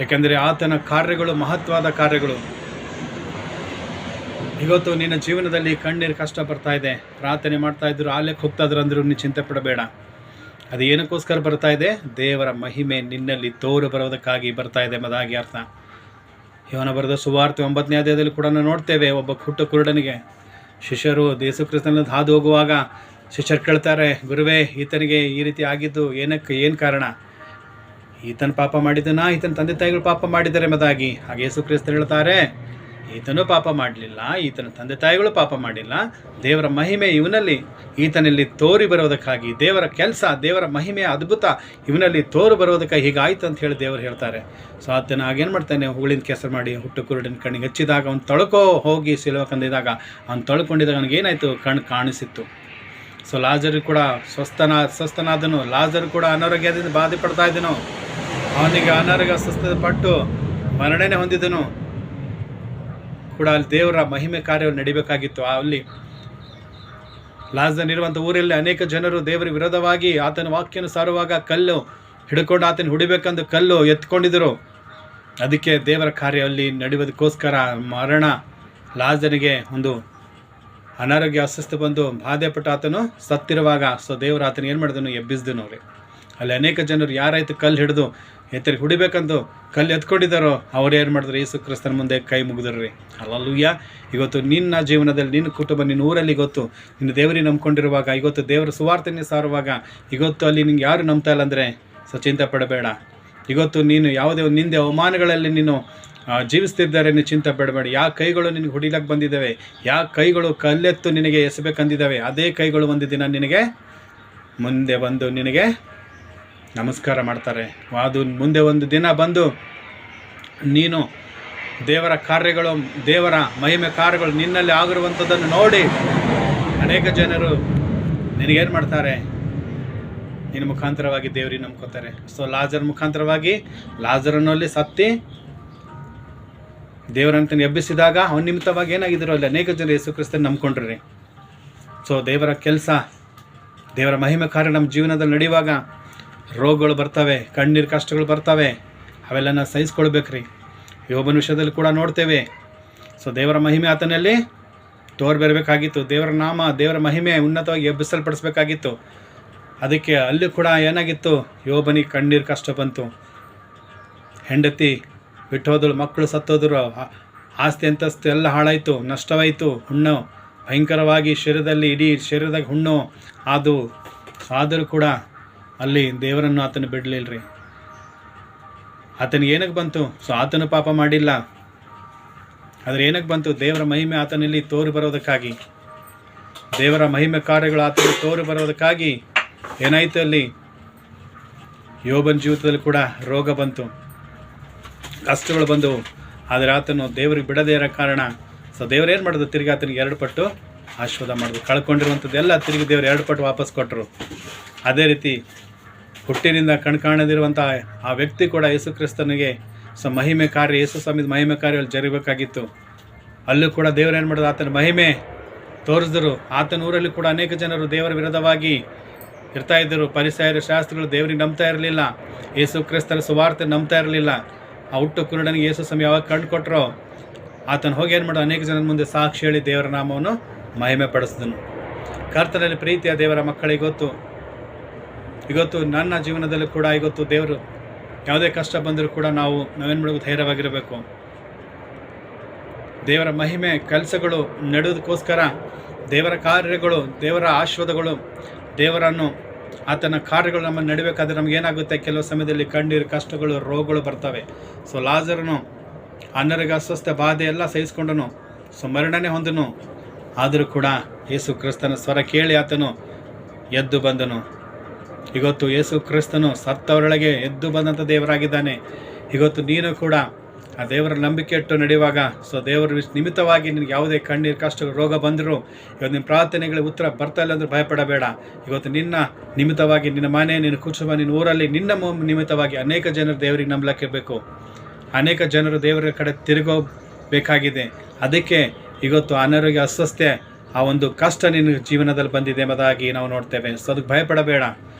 Speaker 1: ಏಕೆಂದರೆ ಆತನ ಕಾರ್ಯಗಳು ಮಹತ್ವದ ಕಾರ್ಯಗಳು. ಇವತ್ತು ನಿನ್ನ ಜೀವನದಲ್ಲಿ ಕಣ್ಣೀರು ಕಷ್ಟ ಬರ್ತಾ ಇದೆ, ಪ್ರಾರ್ಥನೆ ಮಾಡ್ತಾ ಇದ್ರು, ಆಲಯಕ್ಕೆ ಹೋಗ್ತಾ ಇದ್ರು ಅಂದರೂ ನೀನು ಚಿಂತೆ ಪಡಬೇಡ. ಅದು ಏನಕ್ಕೋಸ್ಕರ ಬರ್ತಾ ಇದೆ? ದೇವರ ಮಹಿಮೆ ನಿನ್ನಲ್ಲಿ ತೋರು ಬರೋದಕ್ಕಾಗಿ ಬರ್ತಾ ಇದೆ ಎಂಬುದಾಗಿ ಅರ್ಥ. ಇವನ ಬರೆದ ಸುವಾರ್ತೆ 9ನೇ ಅಧ್ಯಾಯದಲ್ಲಿ ಕೂಡ ನಾವು ನೋಡ್ತೇವೆ, ಒಬ್ಬ ಹುಟ್ಟು ಕುರುಡನಿಗೆ ಶಿಷ್ಯರು ಯೇಸು ಕ್ರಿಸ್ತನ ಹಾದು ಹೋಗುವಾಗ ಶಿಷ್ಯರು ಕೇಳ್ತಾರೆ, ಗುರುವೇ, ಈತನಿಗೆ ಈ ರೀತಿ ಆಗಿದ್ದು ಏನಕ್ಕೆ, ಏನು ಕಾರಣ? ಈತನ ಪಾಪ ಮಾಡಿದನಾ, ಈತನ ತಂದೆ ತಾಯಿಗಳು ಪಾಪ ಮಾಡಿದ್ದಾರೆ ಎಂಬುದಾಗಿ. ಹಾಗೆ ಯೇಸು ಕ್ರಿಸ್ತರು ಹೇಳ್ತಾರೆ, ಈತನೂ ಪಾಪ ಮಾಡಲಿಲ್ಲ, ಈತನ ತಂದೆ ತಾಯಿಗಳು ಪಾಪ ಮಾಡಿಲ್ಲ, ದೇವರ ಮಹಿಮೆ ಇವನಲ್ಲಿ, ಈತನಲ್ಲಿ ತೋರಿ ಬರೋದಕ್ಕಾಗಿ, ದೇವರ ಕೆಲಸ, ದೇವರ ಮಹಿಮೆಯ ಅದ್ಭುತ ಇವನಲ್ಲಿ ತೋರು ಬರೋದಕ್ಕಾಗಿ ಹೀಗಾಯ್ತು ಅಂತ ಹೇಳಿ ದೇವರು ಹೇಳ್ತಾರೆ. ಸೊ ಆತನ ಹಾಗೇನು ಮಾಡ್ತಾನೆ? ಹೂಳಿನ ಕೆಸರು ಮಾಡಿ ಹುಟ್ಟು ಕುರುಡನ ಕಣ್ಣಿಗೆ ಹಚ್ಚಿದಾಗ ಅವ್ನು ತಳ್ಕೋ ಹೋಗಿ ಸಿಲುವ ಕಂದಿದಾಗ ಅವ್ನು ತಳ್ಕೊಂಡಿದ್ದಾಗ ಅವನಿಗೇನಾಯಿತು? ಕಣ್ಣು ಕಾಣಿಸಿತ್ತು. ಸೊ ಲಾಜರು ಕೂಡ ಸ್ವಸ್ಥನಾದನು. ಲಾಜರು ಕೂಡ ಅನಾರೋಗ್ಯದಿಂದ ಬಾಧೆ ಪಡ್ತಾ ಇದ್ದನು. ಅವನಿಗೆ ಅನಾರೋಗ್ಯ ಸ್ವಸ್ಥತೆ ಪಟ್ಟು ಮರಣನೆ ಹೊಂದಿದನು ಕೂಡ. ಅಲ್ಲಿ ದೇವರ ಮಹಿಮೆ ಕಾರ್ಯವನ್ನು ನಡಿಬೇಕಾಗಿತ್ತು. ಅಲ್ಲಿ ಲಾಜರ್ನಿರುವಂಥ ಊರಲ್ಲಿ ಅನೇಕ ಜನರು ದೇವರ ವಿರೋಧವಾಗಿ ಆತನ ವಾಕ್ಯನ ಸಾರುವಾಗ ಕಲ್ಲು ಹಿಡ್ಕೊಂಡು ಆತನ ಹುಡಿಬೇಕಂದು ಕಲ್ಲು ಎತ್ಕೊಂಡಿದ್ದರು. ಅದಕ್ಕೆ ದೇವರ ಕಾರ್ಯ ಅಲ್ಲಿ ನಡೆಯೋದಕ್ಕೋಸ್ಕರ ಮರಣ ಲಾಜರ್ನಿಗೆ ಒಂದು ಅನಾರೋಗ್ಯ ಅಸ್ವಸ್ಥ ಬಂದು ಬಾಧೆಪಟ್ಟು ಆತನು ಸತ್ತಿರುವಾಗ ಸೊ ದೇವರು ಆತನ ಏನು ಮಾಡಿದನು, ಎಬ್ಬಿಸಿದನು ಅವ್ರಿ. ಅಲ್ಲಿ ಅನೇಕ ಜನರು ಯಾರಾಯ್ತು ಕಲ್ಲು ಹಿಡಿದು ಎತ್ತರಿ ಹುಡಿಬೇಕಂದು ಕಲ್ಲು ಎತ್ಕೊಂಡಿದ್ದಾರೋ ಅವ್ರು ಏನು ಮಾಡಿದ್ರು, ಯೇಸು ಕ್ರಿಸ್ತನ ಮುಂದೆ ಕೈ ಮುಗಿದ್ರಿ. ಹಲ್ಲೆಲೂಯಾ. ಇವತ್ತು ನಿನ್ನ ಜೀವನದಲ್ಲಿ, ನಿನ್ನ ಕುಟುಂಬ, ನಿನ್ನ ಊರಲ್ಲಿ ಗೊತ್ತು ನಿನ್ನ ದೇವರಿಗೆ ನಂಬ್ಕೊಂಡಿರುವಾಗ, ಇವತ್ತು ದೇವರ ಸುವಾರ್ತೆನೇ ಸಾರುವಾಗ, ಇವತ್ತು ಅಲ್ಲಿ ನಿಂಗೆ ಯಾರು ನಂಬ್ತಾ ಇಲ್ಲ ಅಂದರೆ ಸೊ ಚಿಂತೆ ಪಡಬೇಡ. ಇವತ್ತು ನೀನು ಯಾವುದೇ ಒಂದು ನಿಂದೆ ಅವಮಾನಗಳಲ್ಲಿ ನೀನು ಜೀವಿಸ್ತಿದ್ದಾರೆ, ನೀನು ಚಿಂತೆ ಪಡಬೇಡ. ಯಾವ ಕೈಗಳು ನಿನಗೆ ಹುಡಿಲಕ್ಕೆ ಬಂದಿದ್ದಾವೆ, ಯಾವ ಕೈಗಳು ಕಲ್ಲೆತ್ತು ನಿನಗೆ ಎಸಬೇಕಂದಿದ್ದಾವೆ, ಅದೇ ಕೈಗಳು ಒಂದು ದಿನ ನಿನಗೆ ಮುಂದೆ ಬಂದು ನಿನಗೆ ನಮಸ್ಕಾರ ಮಾಡ್ತಾರೆ. ಅದು ಮುಂದೆ ಒಂದು ದಿನ ಬಂದು ನೀನು ದೇವರ ಕಾರ್ಯಗಳು, ದೇವರ ಮಹಿಮೆ ಕಾರ್ಯಗಳು ನಿನ್ನಲ್ಲಿ ಆಗಿರುವಂಥದ್ದನ್ನು ನೋಡಿ ಅನೇಕ ಜನರು ನಿನಗೇನು ಮಾಡ್ತಾರೆ, ನಿನ್ನ ಮುಖಾಂತರವಾಗಿ ದೇವರಿಗೆ ನಂಬ್ಕೋತಾರೆ. ಸೊ ಲಾಜರ್ ಮುಖಾಂತರವಾಗಿ ಲಾಜರನಲ್ಲಿ ಸತ್ತಿ ದೇವರಂತ ಎಬ್ಬಿಸಿದಾಗ ಅವನ ನಿಮಿತ್ತವಾಗಿ ಏನಾಗಿದ್ರು ಅಲ್ಲಿ ಅನೇಕ ಜನರು ಯೇಸು ಕ್ರಿಸ್ತನ ನಂಬ್ಕೊಂಡ್ರಿ. ಸೊ ದೇವರ ಕೆಲಸ, ದೇವರ ಮಹಿಮೆ ಕಾರ್ಯ ನಮ್ಮ ಜೀವನದಲ್ಲಿ ನಡೆಯುವಾಗ ರೋಗಗಳು ಬರ್ತವೆ, ಕಣ್ಣೀರು ಕಷ್ಟಗಳು ಬರ್ತವೆ, ಅವೆಲ್ಲ ಸಹಿಸ್ಕೊಳ್ಬೇಕ್ರಿ. ಯೋಬನ ವಿಷಯದಲ್ಲಿ ಕೂಡ ನೋಡ್ತೇವೆ. ಸೊ ದೇವರ ಮಹಿಮೆ ಆತನಲ್ಲಿ ತೋರ್ಬರಬೇಕಾಗಿತ್ತು, ದೇವರ ನಾಮ, ದೇವರ ಮಹಿಮೆ ಉನ್ನತವಾಗಿ ಎಬ್ಬಿಸಲ್ಪಡಿಸ್ಬೇಕಾಗಿತ್ತು. ಅದಕ್ಕೆ ಅಲ್ಲಿ ಕೂಡ ಏನಾಗಿತ್ತು, ಯೋಬನಿಗೆ ಕಣ್ಣೀರು ಕಷ್ಟ ಬಂತು, ಹೆಂಡತಿ ಬಿಟ್ಟೋದಳು, ಮಕ್ಕಳು ಸತ್ತೋದ್ರು, ಆಸ್ತಿ ಅಂತಸ್ತು ಎಲ್ಲ ಹಾಳಾಯಿತು, ನಷ್ಟವಾಯಿತು, ಹುಣ್ಣು ಭಯಂಕರವಾಗಿ ಶರೀರದಲ್ಲಿ, ಇಡೀ ಶರೀರದಾಗ ಹುಣ್ಣು ಅದು. ಆದರೂ ಕೂಡ ಅಲ್ಲಿ ದೇವರನ್ನು ಆತನು ಬಿಡಲಿಲ್ಲ ರೀ. ಆತನಿಗೆ ಏನಕ್ಕೆ ಬಂತು, ಸೊ ಆತನು ಪಾಪ ಮಾಡಿಲ್ಲ, ಆದರೆ ಏನಕ್ಕೆ ಬಂತು, ದೇವರ ಮಹಿಮೆ ಆತನಲ್ಲಿ ತೋರಿ ಬರೋದಕ್ಕಾಗಿ, ದೇವರ ಮಹಿಮೆ ಕಾರ್ಯಗಳು ಆತನಲ್ಲಿ ತೋರಿ ಬರೋದಕ್ಕಾಗಿ ಏನಾಯಿತು, ಅಲ್ಲಿ ಯೋಬನ ಜೀವಿತದಲ್ಲಿ ಕೂಡ ರೋಗ ಬಂತು, ಕಷ್ಟಗಳು ಬಂದವು. ಆದರೆ ಆತನು ದೇವರಿಗೆ ಬಿಡದೇ ಇರೋ ಕಾರಣ ಸೊ ದೇವ್ರು ಏನು ಮಾಡೋದು, ತಿರುಗಿ ಆತನಿಗೆ 2 ಪಟ್ಟು ಆಶೀರ್ವಾದ ಮಾಡೋದು. ಕಳ್ಕೊಂಡಿರುವಂಥದ್ದೆಲ್ಲ ತಿರುಗಿ ದೇವರು 2 ಪಟ್ಟು ವಾಪಸ್ ಕೊಟ್ಟರು. ಅದೇ ರೀತಿ ಹುಟ್ಟಿನಿಂದ ಕಾಣದಿರುವಂಥ ಆ ವ್ಯಕ್ತಿ ಕೂಡ ಯೇಸು ಕ್ರಿಸ್ತನಿಗೆ ಸೊ ಮಹಿಮೆ ಕಾರ್ಯ, ಯೇಸು ಸ್ವಾಮಿ ಮಹಿಮೆ ಕಾರ್ಯಗಳು ಜರಗಬೇಕಾಗಿತ್ತು. ಅಲ್ಲೂ ಕೂಡ ದೇವರು ಏನು ಮಾಡೋದು, ಆತನ ಮಹಿಮೆ ತೋರಿಸಿದ್ರು. ಆತನ ಊರಲ್ಲಿ ಕೂಡ ಅನೇಕ ಜನರು ದೇವರ ವಿರೋಧವಾಗಿ ಇರ್ತಾ ಇದ್ದರು. ಪರಿಸರ ಶಾಸ್ತ್ರಗಳು ದೇವರಿಗೆ ನಂಬ್ತಾ ಇರಲಿಲ್ಲ, ಯೇಸು ಕ್ರಿಸ್ತರ ಸುವಾರ್ತೆ ನಂಬ್ತಾ ಇರಲಿಲ್ಲ. ಆ ಹುಟ್ಟು ಕುರುಡನಿಗೆ ಯೇಸು ಸ್ವಾಮಿ ಯಾವಾಗ ಕಂಡು ಕೊಟ್ಟರೋ ಆತನು ಹೋಗಿ ಏನು ಮಾಡೋದು, ಅನೇಕ ಜನರ ಮುಂದೆ ಸಾಕ್ಷಿ ಹೇಳಿ ದೇವರ ನಾಮವನ್ನು ಮಹಿಮೆ ಪಡಿಸಿದನು. ಕರ್ತನಲ್ಲಿ ಪ್ರೀತಿಯ ದೇವರ ಮಕ್ಕಳಿಗೆ ಇವತ್ತು ನನ್ನ ಜೀವನದಲ್ಲೂ ಕೂಡ ಇವತ್ತು ದೇವರು ಯಾವುದೇ ಕಷ್ಟ ಬಂದರೂ ಕೂಡ ನಾವೇನು ಮಾಡಬೇಕು, ಧೈರ್ಯವಾಗಿರಬೇಕು. ದೇವರ ಮಹಿಮೆ ಕೆಲಸಗಳು ನಡೆಯೋದಕ್ಕೋಸ್ಕರ, ದೇವರ ಕಾರ್ಯಗಳು, ದೇವರ ಆಶೀರ್ವಾದಗಳು, ದೇವರನ್ನು ಆತನ ಕಾರ್ಯಗಳು ನಮ್ಮ ನಡಿಬೇಕಾದ್ರೆ ನಮಗೇನಾಗುತ್ತೆ, ಕೆಲವು ಸಮಯದಲ್ಲಿ ಕಣ್ಣೀರು ಕಷ್ಟಗಳು, ರೋಗಗಳು ಬರ್ತವೆ. ಸೊ ಲಾಜರನು ಅನಾರೋಗ್ಯ ಅಸ್ವಸ್ಥ ಬಾಧೆ ಎಲ್ಲ ಸಹಿಸ್ಕೊಂಡನು, ಸೊ ಮರಣನೇ ಹೊಂದನು. ಆದರೂ ಕೂಡ ಯೇಸು ಕ್ರಿಸ್ತನ ಸ್ವರ ಕೇಳಿ ಆತನು ಎದ್ದು ಬಂದನು. ಇವತ್ತು ಯೇಸು ಕ್ರಿಸ್ತನು ಸತ್ತವರೊಳಗೆ ಎದ್ದು ಬಂದಂಥ ದೇವರಾಗಿದ್ದಾನೆ. ಇವತ್ತು ನೀನು ಕೂಡ ಆ ದೇವರ ನಂಬಿಕೆ ಇಟ್ಟು ನಡೆಯುವಾಗ ಸೊ ದೇವರ ನಿಮಿತ್ತವಾಗಿ ನಿನಗೆ ಯಾವುದೇ ಕಣ್ಣೀರು ಕಷ್ಟ ರೋಗ ಬಂದರೂ ಇವತ್ತು ನಿನ್ನ ಪ್ರಾರ್ಥನೆಗಳಿಗೆ ಉತ್ತರ ಬರ್ತಾ ಇಲ್ಲ ಅಂದ್ರೆ ಭಯಪಡಬೇಡ. ಇವತ್ತು ನಿನ್ನ ನಿಮಿತ್ತವಾಗಿ, ನಿನ್ನ ಮನೆ, ನಿನ್ನ ಕುಟುಂಬ, ನಿನ್ನ ಊರಲ್ಲಿ ನಿನ್ನ ನಿಮಿತ್ತವಾಗಿ ಅನೇಕ ಜನರು ದೇವರಿಗೆ ನಂಬಲಿಕ್ಕಿರಬೇಕು, ಅನೇಕ ಜನರು ದೇವರ ಕಡೆ ತಿರುಗಬೇಕಾಗಿದೆ. ಅದಕ್ಕೆ ಇವತ್ತು ಅನಾರೋಗ್ಯ ಅಸ್ವಸ್ಥೆ, ಆ ಒಂದು ಕಷ್ಟ ನಿನ್ನ ಜೀವನದಲ್ಲಿ ಬಂದಿದೆ ಎಂಬುದಾಗಿ ನಾವು ನೋಡ್ತೇವೆ. ಸೊ ಅದಕ್ಕೆ ಭಯಪಡಬೇಡ.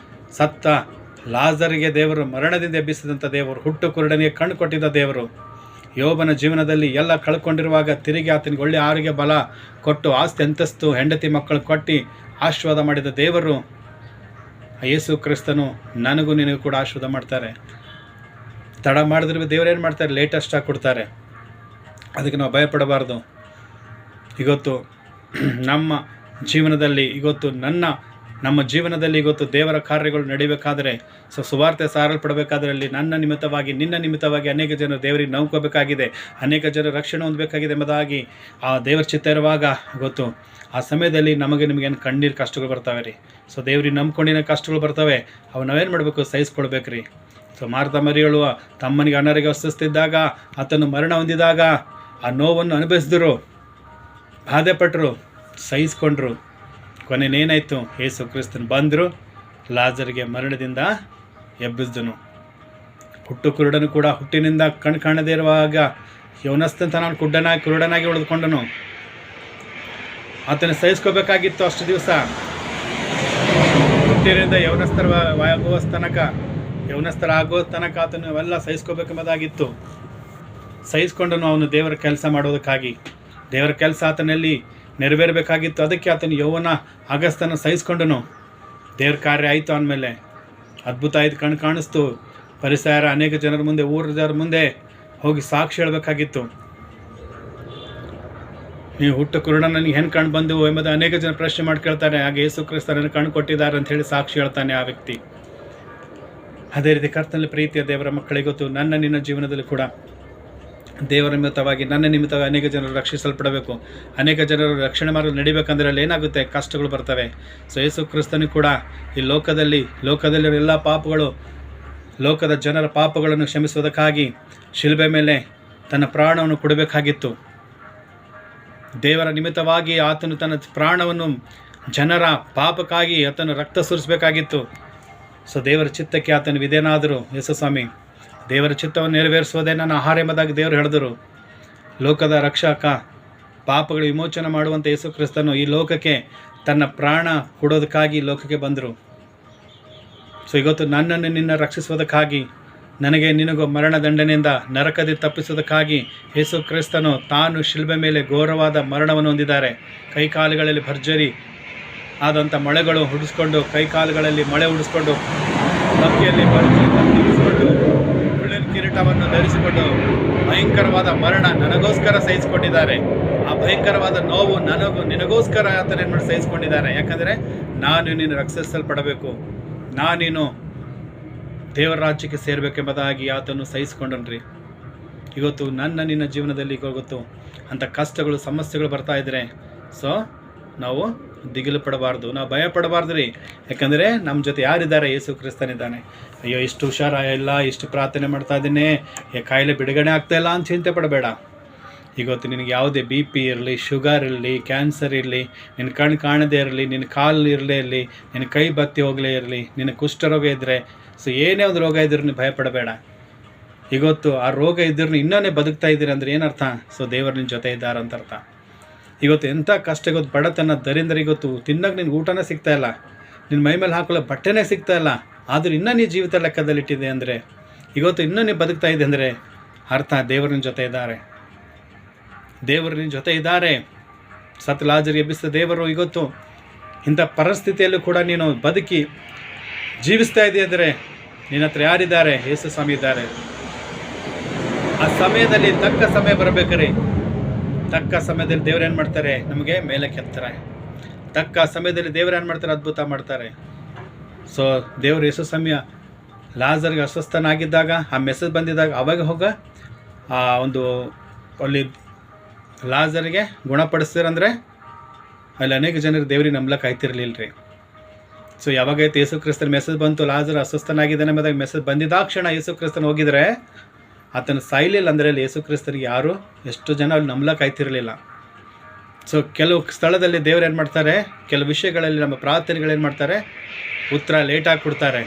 Speaker 1: ಸತ್ತ ಲಾಜರಿಗೆ ದೇವರು ಮರಣದಿಂದ ಎಬ್ಬಿಸಿದಂಥ ದೇವರು, ಹುಟ್ಟು ಕುರುಡನಿಗೆ ಕಣ್ಣು ಕೊಟ್ಟಿದ್ದ ದೇವರು, ಯೋಬನ ಜೀವನದಲ್ಲಿ ಎಲ್ಲ ಕಳ್ಕೊಂಡಿರುವಾಗ ತಿರುಗಿ ಆತನಿಗೆ ಒಳ್ಳೆಯ ಆರೋಗ್ಯ ಬಲ ಕೊಟ್ಟು, ಆಸ್ತಿ ಅಂತಸ್ತು, ಹೆಂಡತಿ ಮಕ್ಕಳು ಕೊಟ್ಟು ಆಶೀರ್ವಾದ ಮಾಡಿದ ದೇವರು ಯೇಸು ಕ್ರಿಸ್ತನು ನನಗೂ ನಿನಗೂ ಕೂಡ ಆಶೀರ್ವಾದ ಮಾಡ್ತಾರೆ. ತಡ ಮಾಡಿದ್ರೆ ದೇವರು ಏನು ಮಾಡ್ತಾರೆ, ಲೇಟೆಸ್ಟಾಗಿ ಕೊಡ್ತಾರೆ. ಅದಕ್ಕೆ ನಾವು ಭಯಪಡಬಾರ್ದು. ಇವತ್ತು ನಮ್ಮ ಜೀವನದಲ್ಲಿ, ಇವತ್ತು ನಮ್ಮ ಜೀವನದಲ್ಲಿ ಇವತ್ತು ದೇವರ ಕಾರ್ಯಗಳು ನಡೀಬೇಕಾದರೆ, ಸೊ ಸುವಾರ್ತೆ ಸಾರಲ್ಪಡಬೇಕಾದ್ರೆ ಅಲ್ಲಿ ನನ್ನ ನಿಮಿತ್ತವಾಗಿ, ನಿನ್ನ ನಿಮಿತ್ತವಾಗಿ ಅನೇಕ ಜನರು ದೇವರಿಗೆ ನಂಬ್ಕೋಬೇಕಾಗಿದೆ, ಅನೇಕ ಜನರು ರಕ್ಷಣೆ ಹೊಂದಬೇಕಾಗಿದೆ ಎಂಬುದಾಗಿ ಆ ದೇವರ ಚಿತ್ತ ಇರುವಾಗ ಗೊತ್ತು. ಆ ಸಮಯದಲ್ಲಿ ನಿಮಗೇನು ಕಣ್ಣೀರು ಕಷ್ಟಗಳು ಬರ್ತವೆ ರೀ. ಸೊ ದೇವ್ರಿಗೆ ನಂಬ್ಕೊಂಡಿನ ಕಷ್ಟಗಳು ಬರ್ತವೆ, ಅವು ನಾವೇನು ಮಾಡಬೇಕು, ಸಹಿಸ್ಕೊಳ್ಬೇಕು ರೀ. ಸೊ ಮಾರ್ತಾ ಮರಿಯಳು ತಮ್ಮನಿಗೆ ಅನಾರೋಗ್ಯ ಅಸ್ವಸ್ಥಿದ್ದಾಗ, ಆತನು ಮರಣ ಹೊಂದಿದಾಗ ಆ ನೋವನ್ನು ಅನುಭವಿಸಿದ್ರು, ಬಾಧೆಪಟ್ಟರು, ಸಹಿಸ್ಕೊಂಡ್ರು. ಕೊನೆಯೇನಾಯಿತು, ಯೇಸು ಕ್ರಿಸ್ತನು ಬಂದರು, ಲಾಜರಿಗೆ ಮರಣದಿಂದ ಎಬ್ಬಿಸಿದನು. ಹುಟ್ಟು ಕುರುಡನು ಕೂಡ ಹುಟ್ಟಿನಿಂದ ಕಣ್ಣು ಕಾಣದೇ ಇರುವಾಗ ಯೌವನಸ್ಥಂತ ನಾನು ಕುರುಡನಾಗಿ ಉಳಿದುಕೊಂಡನು. ಆತನ ಸಹಿಸ್ಕೋಬೇಕಾಗಿತ್ತು ಅಷ್ಟು ದಿವಸ. ಹುಟ್ಟಿನಿಂದ ಯೌವನಸ್ಥರ ಆಗೋ ತನಕ ಆತನು ಅವೆಲ್ಲ ಸಹಿಸ್ಕೋಬೇಕೆಂಬುದಾಗಿತ್ತು. ಸಹಿಸ್ಕೊಂಡನು ಅವನು ದೇವರ ಕೆಲಸ ಮಾಡೋದಕ್ಕಾಗಿ. ದೇವರ ಕೆಲಸ ಆತನಲ್ಲಿ ನೆರವೇರಬೇಕಾಗಿತ್ತು. ಅದಕ್ಕೆ ಆತನು ಯೌವನ ಅಗಸ್ತನ ಸಹಿಸ್ಕೊಂಡನು. ದೇವ್ರ ಕಾರ್ಯ ಆಯಿತು ಅಂದಮೇಲೆ ಅದ್ಭುತ ಆಯ್ತು, ಕಣ್ಣು ಕಾಣಿಸ್ತು. ಪರಿಸರ ಅನೇಕ ಜನರ ಮುಂದೆ, ಊರದವ್ರ ಮುಂದೆ ಹೋಗಿ ಸಾಕ್ಷಿ ಹೇಳಬೇಕಾಗಿತ್ತು. ನೀವು ಹುಟ್ಟು ಕುರುಡ ನನಗೆ ಹೆಣ್ಣು ಕಣ್ಣು ಬಂದು ಎಂಬುದು ಅನೇಕ ಜನ ಪ್ರಶ್ನೆ ಮಾಡಿ ಕೇಳ್ತಾರೆ. ಹಾಗೆ ಯೇಸು ಕ್ರಿಸ್ತನನ್ನು ಕಣ್ಣು ಕೊಟ್ಟಿದ್ದಾರೆ ಅಂತ ಹೇಳಿ ಸಾಕ್ಷಿ ಹೇಳ್ತಾನೆ ಆ ವ್ಯಕ್ತಿ. ಅದೇ ರೀತಿ ಕರ್ತನಲ್ಲಿ ಪ್ರೀತಿಯ ದೇವರ ಮಕ್ಕಳಿಗೆ ಗೊತ್ತು, ನನ್ನ ನಿನ್ನ ಜೀವನದಲ್ಲಿ ಕೂಡ ದೇವರ ನಿಮಿತ್ತವಾಗಿ, ನನ್ನ ನಿಮಿತ್ತವಾಗಿ ಅನೇಕ ಜನರು ರಕ್ಷಿಸಲ್ಪಡಬೇಕು. ಅನೇಕ ಜನರು ರಕ್ಷಣೆ ಮಾಡಲು ನಡಿಬೇಕಂದ್ರೆ ಅಲ್ಲಿ ಏನಾಗುತ್ತೆ, ಕಷ್ಟಗಳು ಬರ್ತವೆ. ಸೊ ಯೇಸು ಕ್ರಿಸ್ತನಿಗೆ ಕೂಡ ಈ ಲೋಕದಲ್ಲಿರೋ ಎಲ್ಲ ಪಾಪಗಳು, ಲೋಕದ ಜನರ ಪಾಪಗಳನ್ನು ಕ್ಷಮಿಸುವುದಕ್ಕಾಗಿ ಶಿಲುಬೆ ಮೇಲೆ ತನ್ನ ಪ್ರಾಣವನ್ನು ಕೊಡಬೇಕಾಗಿತ್ತು. ದೇವರ ನಿಮಿತ್ತವಾಗಿ ಆತನು ತನ್ನ ಪ್ರಾಣವನ್ನು ಜನರ ಪಾಪಕ್ಕಾಗಿ ಆತನು ರಕ್ತ ಸುರಿಸಬೇಕಾಗಿತ್ತು. ಸೊ ದೇವರ ಚಿತ್ತಕ್ಕೆ ಆತನು ವಿಧೇಯನಾದರು ಯೇಸು ಸ್ವಾಮಿ. ದೇವರ ಚಿತ್ತವನ್ನು ನೆರವೇರಿಸುವುದೇ ನನ್ನ ಆಹಾರ ಎಂಬುದಾಗಿ ದೇವರು ಹೇಳಿದರು. ಲೋಕದ ರಕ್ಷಕ, ಪಾಪಗಳ ವಿಮೋಚನೆ ಮಾಡುವಂಥ ಯೇಸು ಕ್ರಿಸ್ತನು ಈ ಲೋಕಕ್ಕೆ ತನ್ನ ಪ್ರಾಣ ಕೊಡೋದಕ್ಕಾಗಿ ಲೋಕಕ್ಕೆ ಬಂದರು. ಸೊ ಇವತ್ತು ನನ್ನನ್ನು ನಿನ್ನ ರಕ್ಷಿಸುವುದಕ್ಕಾಗಿ, ನನಗೆ ನಿನಗೂ ಮರಣದಂಡನೆಯಿಂದ ನರಕದಿ ತಪ್ಪಿಸುವುದಕ್ಕಾಗಿ ಯೇಸು ಕ್ರಿಸ್ತನು ತಾನು ಶಿಲ್ಬೆ ಮೇಲೆ ಘೋರವಾದ ಮರಣವನ್ನು ಹೊಂದಿದ್ದಾರೆ. ಕೈಕಾಲುಗಳಲ್ಲಿ ಭರ್ಜರಿ ಆದಂಥ ಮೊಳೆಗಳು ಹುಡಿಸ್ಕೊಂಡು, ಕೈಕಾಲುಗಳಲ್ಲಿ ಮಳೆ ಹುಡಿಸ್ಕೊಂಡು, ತಪ್ಪಿಯಲ್ಲಿ ಭರ್ಜರಿ ನಿಲ್ಲಿಸಿಕೊಂಡು, ಮುಳ್ಳಿನ ಕಿರೀಟವನ್ನು ಧರಿಸಿಕೊಂಡು ಭಯಂಕರವಾದ ಮರಣ ನನಗೋಸ್ಕರ ಸಹಿಸಿಕೊಂಡಿದ್ದಾರೆ. ಆ ಭಯಂಕರವಾದ ನೋವು ನಿನಗೋಸ್ಕರ ಆತನ ಸಹಿಸಿಕೊಂಡಿದ್ದಾರೆ. ಯಾಕಂದರೆ ನಾನು ನೀನು ರಕ್ಷಿಸಲ್ಪಡಬೇಕು, ನಾನೇನು ದೇವರ ರಾಜ್ಯಕ್ಕೆ ಸೇರಬೇಕೆಂಬುದಾಗಿ ಆತನು ಸಹಿಸಿಕೊಂಡನ್ರಿ. ಇವತ್ತು ನನ್ನ ನಿನ್ನ ಜೀವನದಲ್ಲಿ ಗೊತ್ತು ಅಂಥ ಕಷ್ಟಗಳು, ಸಮಸ್ಯೆಗಳು ಬರ್ತಾ ಇದ್ದರೆ, ಸೊ ನಾವು ದಿಗಿಲು ಪಡಬಾರ್ದು, ನಾವು ಭಯ ಪಡಬಾರ್ದು ರೀ. ಯಾಕಂದರೆ ನಮ್ಮ ಜೊತೆ ಯಾರಿದ್ದಾರೆ? ಯೇಸು ಕ್ರಿಸ್ತನಿದ್ದಾನೆ. ಅಯ್ಯೋ ಇಷ್ಟು ಹುಷಾರಾಗಿಲ್ಲ, ಇಷ್ಟು ಪ್ರಾರ್ಥನೆ ಮಾಡ್ತಾ ಇದ್ದೀನಿ, ಕಾಯಿಲೆ ಬಿಡುಗಡೆ ಆಗ್ತಾಯಿಲ್ಲ ಅಂತ ಚಿಂತೆ ಪಡಬೇಡ. ಇವತ್ತು ನಿನಗೆ ಯಾವುದೇ BP ಇರಲಿ, ಶುಗರ್ ಇರಲಿ, ಕ್ಯಾನ್ಸರ್ ಇರಲಿ, ನಿನ್ನ ಕಣ್ಣು ಕಾಣದೇ ಇರಲಿ, ನಿನ್ನ ಕಾಲು ಇರಲೇ ಇರಲಿ, ನಿನ್ನ ಕೈ ಬತ್ತಿ ಹೋಗಲೇ ಇರಲಿ, ನಿನ್ನ ಕುಷ್ಠರೋಗ ಇದ್ದರೆ, ಸೊ ಏನೇ ಒಂದು ರೋಗ ಇದ್ರೂ ನೀವು ಭಯಪಡಬೇಡ. ಇವತ್ತು ಆ ರೋಗ ಇದ್ರೂ ಇನ್ನೊಂದೇ ಬದುಕ್ತಾ ಇದ್ದೀರಿ ಅಂದರೆ ಏನರ್ಥ? ಸೊ ದೇವರು ನಿನ್ನ ಜೊತೆ ಇದ್ದಾರೆ ಅಂತ ಅರ್ಥ. ಇವತ್ತು ಎಂಥ ಕಷ್ಟ, ಇವತ್ತು ಬಡತನ, ದರಿಂದ್ರ, ಇವತ್ತು ತಿನ್ನೋಕೆ ನಿನ್ಗೆ ಊಟನೇ ಸಿಗ್ತಾಯಿಲ್ಲ, ನಿನ್ನ ಮೈ ಮೇಲೆ ಹಾಕೊಳ್ಳೋ ಬಟ್ಟೆನೇ ಸಿಗ್ತಾಯಿಲ್ಲ, ಆದರೂ ಇನ್ನೂ ನೀ ಜೀವಿತ ಲೆಕ್ಕದಲ್ಲಿಟ್ಟಿದೆ ಅಂದರೆ, ಇವತ್ತು ಇನ್ನೂ ನೀವು ಬದುಕ್ತಾ ಇದೆ ಅಂದರೆ ಅರ್ಥ ದೇವರು ನಿನ್ನ ಜೊತೆ ಇದ್ದಾರೆ. ದೇವರು ನಿನ್ನ ಜೊತೆ ಇದ್ದಾರೆ. ಸತ್ ಲಾಜರ್ ಎಬ್ಬಿಸಿದ ದೇವರು ಇವತ್ತು ಇಂಥ ಪರಿಸ್ಥಿತಿಯಲ್ಲೂ ಕೂಡ ನೀನು ಬದುಕಿ ಜೀವಿಸ್ತಾ ಇದೆಯಾ ಅಂದರೆ ನಿನ್ನ ಹತ್ರ ಯಾರಿದ್ದಾರೆ? ಯೇಸು ಸ್ವಾಮಿ ಇದ್ದಾರೆ. ಆ ಸಮಯದಲ್ಲಿ ತಕ್ಕ ಸಮಯ ಬರಬೇಕ್ರಿ. ತಕ್ಕ ಸಮಯದಲ್ಲಿ ದೇವ್ರು ಏನು ಮಾಡ್ತಾರೆ? ನಮಗೆ ಮೇಲೆ ಕೆತ್ತಾರೆ. ತಕ್ಕ ಸಮಯದಲ್ಲಿ ದೇವ್ರು ಏನು ಮಾಡ್ತಾರೆ? ಅದ್ಭುತ ಮಾಡ್ತಾರೆ. ಸೊ ದೇವರು ಯೇಸು ಸ್ವಾಮಿಯ ಲಾಜರ್ಗೆ ಅಸ್ವಸ್ಥನಾಗಿದ್ದಾಗ, ಆ ಮೆಸೇಜ್ ಬಂದಿದ್ದಾಗ ಅವಾಗ ಹೋಗ ಆ ಒಂದು ಅಲ್ಲಿ ಲಾಜರ್ಗೆ ಗುಣಪಡಿಸ್ತೀರಂದರೆ ಅಲ್ಲಿ ಅನೇಕ ಜನರು ದೇವ್ರಿಗೆ ನಂಬ್ಲಕ್ಕೆ ಆಯ್ತಿರ್ಲಿಲ್ಲ ರೀ. ಸೊ ಯಾವಾಗೈತೆ ಯೇಸು ಕ್ರಿಸ್ತನ ಮೆಸೇಜ್ ಬಂತು, ಲಾಜರ್ ಅಸ್ವಸ್ಥನಾಗಿದ್ದಾನೆ ಎಂಬುದಾಗಿ ಮೆಸೇಜ್ ಬಂದಿದ್ದಾಕ್ಷಣ ಯೇಸು ಕ್ರಿಸ್ತನ ಹೋಗಿದರೆ ಆತನ ಸಾಯ್ಲಿಲ್ಲ ಅಂದರೆ ಅಲ್ಲಿ ಯೇಸು ಕ್ರಿಸ್ತನಿಗೆ ಯಾರು ಎಷ್ಟು ಜನ ಅಲ್ಲಿ ನಂಬ್ಲಕ್ಕೆ ಆಯ್ತಿರಲಿಲ್ಲ. ಸೊ ಕೆಲವು ಸ್ಥಳದಲ್ಲಿ ದೇವ್ರು ಏನು ಮಾಡ್ತಾರೆ, ಕೆಲವು ವಿಷಯಗಳಲ್ಲಿ ನಮ್ಮ ಪ್ರಾರ್ಥನೆಗಳೇನು ಮಾಡ್ತಾರೆ, ಉತ್ತರ ಲೇಟಾಗಿ ಕೊಡ್ತಾರೆ.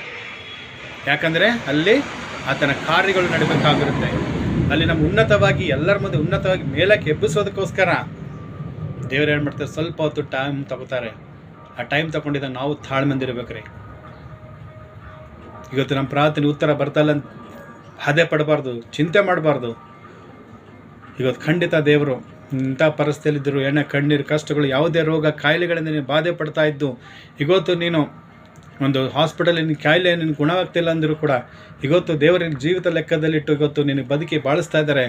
Speaker 1: ಯಾಕಂದರೆ ಅಲ್ಲಿ ಆತನ ಕಾರ್ಯಗಳು ನಡೀಬೇಕಾಗಿರುತ್ತೆ. ಅಲ್ಲಿ ನಮ್ಮ ಉನ್ನತವಾಗಿ, ಎಲ್ಲರ ಮುಂದೆ ಉನ್ನತವಾಗಿ ಮೇಲಕ್ಕೆ ಎಬ್ಬಿಸೋದಕ್ಕೋಸ್ಕರ ದೇವ್ರು ಏನು ಮಾಡ್ತಾರೆ, ಸ್ವಲ್ಪ ಹೊತ್ತು ಟೈಮ್ ತಗೋತಾರೆ. ಆ ಟೈಮ್ ತಗೊಂಡಿದ್ದ ನಾವು ತಾಳ್ಮೆಂದಿರ್ಬೇಕು ರೀ. ಇವತ್ತು ನಮ್ಮ ಪ್ರಾರ್ಥನೆ ಉತ್ತರ ಬರ್ತಲ್ಲ ಅಂತ ಹದೆ ಪಡಬಾರ್ದು, ಚಿಂತೆ ಮಾಡಬಾರ್ದು. ಇವತ್ತು ಖಂಡಿತ ದೇವರು ಇಂಥ ಪರಿಸ್ಥಿತಿಯಲ್ಲಿದ್ದರು, ಎಣ್ಣೆ ಕಣ್ಣೀರು ಕಷ್ಟಗಳು, ಯಾವುದೇ ರೋಗ ಕಾಯಿಲೆಗಳಿಂದ ನೀನು ಬಾಧೆ ಪಡ್ತಾ ಇದ್ದು, ಇವತ್ತು ನೀನು ಒಂದು ಹಾಸ್ಪಿಟಲ್ ನಿನ್ನ ಕಾಯಿಲೆ ನಿನ್ನ ಗುಣವಾಗ್ತಿಲ್ಲ ಅಂದರೂ ಕೂಡ ಇವತ್ತು ದೇವರ ಜೀವಿತ ಲೆಕ್ಕದಲ್ಲಿಟ್ಟು ಇವತ್ತು ನಿನಗೆ ಬದುಕಿ ಬಾಳಿಸ್ತಾ ಇದ್ದಾರೆ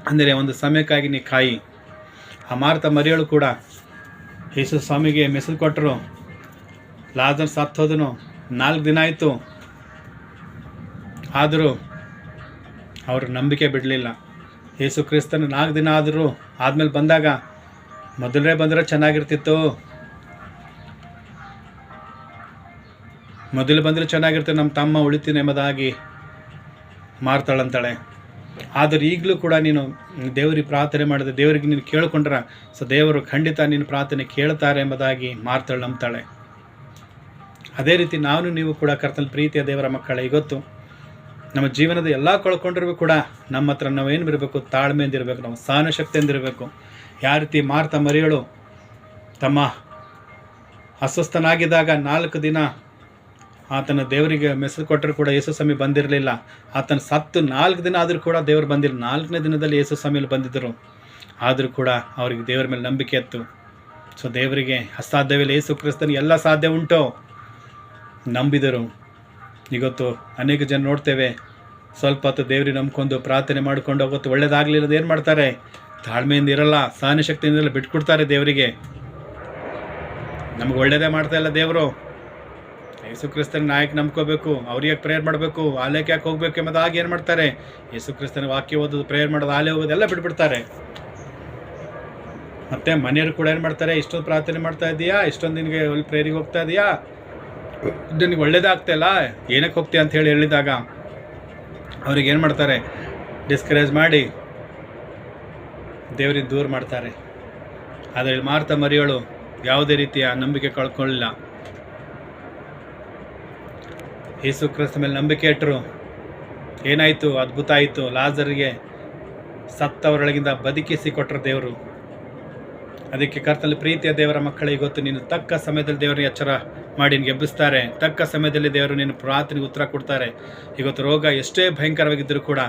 Speaker 1: ಅಂದರೆ ಒಂದು ಸಮಯಕ್ಕಾಗಿ ನೀ ಕಾಯಿ. ಆ ಮಾರ್ತ ಮರಿಯಳು ಕೂಡ ಯೇಸು ಸ್ವಾಮಿಗೆ ಮೆಸೇಜ್ ಕೊಟ್ಟರು. ಲಾಜರ್ ಸತ್ತೋದನು 4 ದಿನ ಆಯಿತು, ಆದರೂ ಅವರು ನಂಬಿಕೆ ಬಿಡಲಿಲ್ಲ. ಯೇಸು ಕ್ರಿಸ್ತನ 4 ದಿನ ಆದಮೇಲೆ ಬಂದಾಗ, ಮೊದಲೇ ಬಂದರೆ ಚೆನ್ನಾಗಿರ್ತಿತ್ತು, ಮೊದಲು ಬಂದರೆ ಚೆನ್ನಾಗಿರ್ತದೆ, ನಮ್ಮ ತಮ್ಮ ಉಳಿತೀನಿ ಎಂಬುದಾಗಿ ಮಾರ್ತಾಳಂತಾಳೆ. ಆದರೆ ಈಗಲೂ ಕೂಡ ನೀನು ದೇವರಿಗೆ ಪ್ರಾರ್ಥನೆ ಮಾಡಿದೆ, ದೇವರಿಗೆ ನೀನು ಕೇಳಿಕೊಂಡ್ರೆ ಸೊ ದೇವರು ಖಂಡಿತ ನಿನ್ನ ಪ್ರಾರ್ಥನೆ ಕೇಳ್ತಾರೆ ಎಂಬುದಾಗಿ ಮಾರ್ತಾಳು, ನಂಬ್ತಾಳೆ. ಅದೇ ರೀತಿ ನಾನು ನೀವು ಕೂಡ ಕರ್ತನ ಪ್ರೀತಿಯ ದೇವರ ಮಕ್ಕಳೇ, ಇವತ್ತು ನಮ್ಮ ಜೀವನದ ಎಲ್ಲ ಕಳ್ಕೊಂಡಿರ್ಬೇಕು ಕೂಡ ನಮ್ಮ ಹತ್ರ ನಾವೇನು ಇರಬೇಕು, ತಾಳ್ಮೆಯಿಂದಿರಬೇಕು, ನಾವು ಸಹನ ಶಕ್ತಿಯಿಂದಿರಬೇಕು. ಯಾವ ರೀತಿ ಮಾರ್ತ ಮರಿಯಳು ತಮ್ಮ ಅಸ್ವಸ್ಥನಾಗಿದ್ದಾಗ 4 ದಿನ ಆತನ ದೇವರಿಗೆ ಮೆಸೇಜ್ ಕೊಟ್ಟರು ಕೂಡ ಯೇಸು ಸ್ವಾಮಿ ಬಂದಿರಲಿಲ್ಲ. ಆತನ ಸತ್ತು 4 ದಿನ ಆದರೂ ಕೂಡ ದೇವರು ಬಂದಿಲ್ಲ. 4ನೇ ದಿನದಲ್ಲಿ ಯೇಸು ಸ್ವಾಮಿಯಲ್ಲಿ ಬಂದಿದ್ದರು. ಆದರೂ ಕೂಡ ಅವ್ರಿಗೆ ದೇವರ ಮೇಲೆ ನಂಬಿಕೆ ಇತ್ತು. ಸೊ ದೇವರಿಗೆ ಅಸಾಧ್ಯವಿಲ್ಲ, ಯೇಸು ಕ್ರಿಸ್ತನಿಗೆ ಎಲ್ಲ ಸಾಧ್ಯ ಉಂಟು, ನಂಬಿದರು. ಇವತ್ತು ಅನೇಕ ಜನ ನೋಡ್ತೇವೆ, ಸ್ವಲ್ಪ ಹೊತ್ತು ದೇವ್ರಿಗೆ ನಂಬ್ಕೊಂಡು ಪ್ರಾರ್ಥನೆ ಮಾಡ್ಕೊಂಡು ಹೋಗುತ್ತೆ, ಒಳ್ಳೇದಾಗಲಿಲ್ಲದ ಏನು ಮಾಡ್ತಾರೆ, ತಾಳ್ಮೆಯಿಂದ ಇರಲ್ಲ, ಸಹನ ಶಕ್ತಿಯಿಂದ ಇರಲ್ಲ, ಬಿಟ್ಕೊಡ್ತಾರೆ ದೇವರಿಗೆ. ನಮ್ಗೆ ಒಳ್ಳೇದೇ ಮಾಡ್ತಾ ಇಲ್ಲ ದೇವರು. ಯೇಸು ಕ್ರಿಸ್ತನ ನಾಯಕ ನಂಬ್ಕೋಬೇಕು, ಅವ್ರಿಗೆ ಪ್ರೇಯರ್ ಮಾಡಬೇಕು, ಆಲಯಕ್ಕೆ ಯಾಕೆ ಹೋಗ್ಬೇಕು ಎಂಬುದು ಆಗ ಏನು ಮಾಡ್ತಾರೆ, ಯೇಸು ಕ್ರಿಸ್ತನ ವಾಕ್ಯ ಓದೋದು, ಪ್ರೇಯರ್ ಮಾಡೋದು, ಆಲಯ ಹೋಗೋದು ಎಲ್ಲ ಬಿಟ್ಬಿಡ್ತಾರೆ. ಮತ್ತು ಮನೆಯವರು ಕೂಡ ಏನು ಮಾಡ್ತಾರೆ, ಇಷ್ಟೊಂದು ಪ್ರಾರ್ಥನೆ ಮಾಡ್ತಾ ಇದೆಯಾ, ಇಷ್ಟೊಂದು ನಿನಗೆ ಒಳ್ಳೆ ಪ್ರೇಯರಿಗೆ ಹೋಗ್ತಾ ಇದೆಯಾ, ನಿನಗೆ ಒಳ್ಳೇದಾಗ್ತಾ ಇಲ್ಲ, ಏನಕ್ಕೆ ಹೋಗ್ತೀಯ ಅಂತ ಹೇಳಿ ಹೇಳಿದಾಗ ಅವ್ರಿಗೆ ಏನು ಮಾಡ್ತಾರೆ, ಡಿಸ್ಕರೇಜ್ ಮಾಡಿ ದೇವರಿಂದ ದೂರ ಮಾಡ್ತಾರೆ. ಆದರೆ ಮಾರ್ತಾ ಮರಿಯಳು ಯಾವುದೇ ರೀತಿಯ ನಂಬಿಕೆ ಕಳ್ಕೊಳ್ಳಿಲ್ಲ. ಯೇಸು ಕ್ರಿಸ್ತ ಮೇಲೆ ನಂಬಿಕೆ ಇಟ್ಟರು. ಏನಾಯಿತು, ಅದ್ಭುತ ಆಯಿತು. ಲಾಜರಿಗೆ ಸತ್ತವರೊಳಗಿಂದ ಬದುಕಿಸಿ ಕೊಟ್ಟರು ದೇವರು. ಅದಕ್ಕೆ ಕರ್ತನಲ್ಲಿ ಪ್ರೀತಿಯ ದೇವರ ಮಕ್ಕಳೇ, ಇವತ್ತು ನೀನು ತಕ್ಕ ಸಮಯದಲ್ಲಿ ದೇವರಿಗೆ ಎಚ್ಚರ ಮಾಡಿ ನಿನಗೆ ಎಬ್ಬಿಸ್ತಾರೆ. ತಕ್ಕ ಸಮಯದಲ್ಲಿ ದೇವರು ನಿನ್ನ ಪ್ರಾರ್ಥನೆಗೆ ಉತ್ತರ ಕೊಡ್ತಾರೆ. ಇವತ್ತು ರೋಗ ಎಷ್ಟೇ ಭಯಂಕರವಾಗಿದ್ದರೂ ಕೂಡ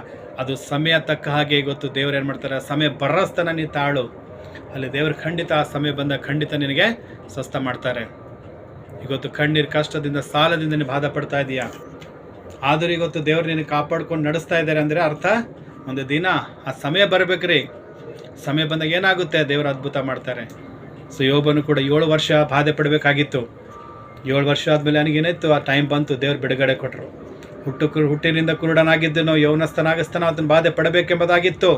Speaker 1: ಅದು ಸಮಯ ತಕ್ಕ ಹಾಗೆ ಇವತ್ತು ದೇವರು ಏನು ಮಾಡ್ತಾರೆ, ಸಮಯ ಬರಸ್ತನ ನೀ ತಾಳು, ಅಲ್ಲಿ ದೇವರು ಖಂಡಿತ ಆ ಸಮಯ ಬಂದಾಗ ಖಂಡಿತ ನಿನಗೆ ಸ್ವಸ್ಥ ಮಾಡ್ತಾರೆ. ಇವತ್ತು ಕಣ್ಣೀರು ಕಷ್ಟದಿಂದ ಸಾಲದಿಂದ ನೀನು ಬಾಧೆ ಪಡ್ತಾ ಇದೆಯಾ, ಆದರೂ ಇವತ್ತು ದೇವರು ನಿನಗೆ ಕಾಪಾಡ್ಕೊಂಡು ನಡೆಸ್ತಾ ಇದ್ದಾರೆ ಅಂದರೆ ಅರ್ಥ ಒಂದು ದಿನ ಆ ಸಮಯ ಬರಬೇಕ್ರಿ. ಸಮಯ ಬಂದಾಗ ಏನಾಗುತ್ತೆ, ದೇವರು ಅದ್ಭುತ ಮಾಡ್ತಾರೆ. ಸೊ ಯೋಬನು ಕೂಡ 7 ವರ್ಷ ಬಾಧೆ ಪಡಬೇಕಾಗಿತ್ತು. 7 ವರ್ಷ ಆದಮೇಲೆ ನನಗೇನಾಯಿತು, ಆ ಟೈಮ್ ಬಂತು, ದೇವ್ರು ಬಿಡುಗಡೆ ಕೊಟ್ಟರು. ಹುಟ್ಟಿನಿಂದ ಕುರುಡನಾಗಿದ್ದನು, ಯೌವನಸ್ಥನಾಗಸ್ತನ ಅದನ್ನು ಬಾಧೆ ಪಡಬೇಕೆಂಬುದಾಗಿತ್ತು.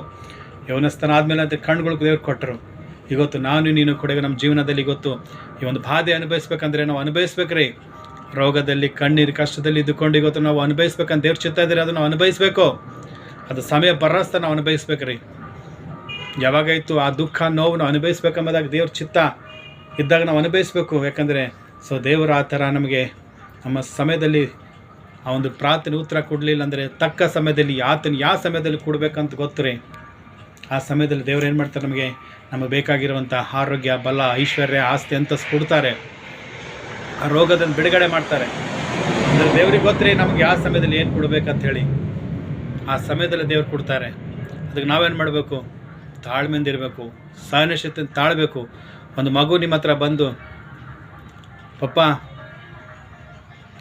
Speaker 1: ಯೌವನಸ್ಥನ ಆದಮೇಲೆ ಅಂತ ಕಣ್ಗಳಿಗೆ ದೇವ್ರು ಕೊಟ್ಟರು. ಇವತ್ತು ನಾನು ನೀನು ಕೂಡ ನಮ್ಮ ಜೀವನದಲ್ಲಿ ಇವತ್ತು ಈ ಒಂದು ಬಾಧೆ ಅನುಭವಿಸ್ಬೇಕಂದ್ರೆ ನಾವು ಅನುಭವಿಸ್ಬೇಕ್ರಿ. ರೋಗದಲ್ಲಿ ಕಣ್ಣೀರು ಕಷ್ಟದಲ್ಲಿ ಇದ್ದುಕೊಂಡು ಇವತ್ತು ನಾವು ಅನುಭವಿಸ್ಬೇಕಂತ ದೇವ್ರು ಚಿತ್ತ ಇದ್ದರೆ ಅದನ್ನು ನಾವು ಅನುಭವಿಸ್ಬೇಕು. ಅದು ಸಮಯ ಬರಸ್ತ ನಾವು ಅನುಭವಿಸ್ಬೇಕ್ರಿ. ಯಾವಾಗಾಯಿತು ಆ ದುಃಖ ನೋವು ನಾವು ಅನುಭವಿಸ್ಬೇಕೆಂಬುದಾಗಿ ದೇವ್ರ ಚಿತ್ತ ಇದ್ದಾಗ ನಾವು ಅನುಭವಿಸ್ಬೇಕು. ಯಾಕಂದರೆ ಸೊ ದೇವರು ಆ ಥರ ನಮಗೆ ನಮ್ಮ ಸಮಯದಲ್ಲಿ ಆ ಒಂದು ಪ್ರಾರ್ಥನೆ ಉತ್ತರ ಕೊಡಲಿಲ್ಲ ಅಂದರೆ ತಕ್ಕ ಸಮಯದಲ್ಲಿ ಯಾವ ಸಮಯದಲ್ಲಿ ಕೊಡಬೇಕಂತ ಗೊತ್ತು ರೀ. ಆ ಸಮಯದಲ್ಲಿ ದೇವ್ರು ಏನು ಮಾಡ್ತಾರೆ, ನಮಗೆ ಬೇಕಾಗಿರುವಂಥ ಆರೋಗ್ಯ, ಬಲ, ಐಶ್ವರ್ಯ, ಆಸ್ತಿ ಅಂತಸ್ತು ಕೊಡ್ತಾರೆ. ಆ ರೋಗದಿಂದ ಬಿಡುಗಡೆ ಮಾಡ್ತಾರೆ. ಅಂದರೆ ದೇವ್ರಿಗೆ ಗೊತ್ತರಿ ನಮಗೆ ಯಾವ ಸಮಯದಲ್ಲಿ ಏನು ಕೊಡಬೇಕಂತ ಹೇಳಿ. ಆ ಸಮಯದಲ್ಲಿ ದೇವ್ರು ಕೊಡ್ತಾರೆ. ಅದಕ್ಕೆ ನಾವೇನು ಮಾಡಬೇಕು, ತಾಳ್ಮೆಯಿಂದ ಇರಬೇಕು, ಸಹನಶಕ್ತಿಯಿಂದ ತಾಳಬೇಕು. ಒಂದು ಮಗು ನಿಮ್ಮ ಹತ್ರ ಬಂದು, ಪಪ್ಪ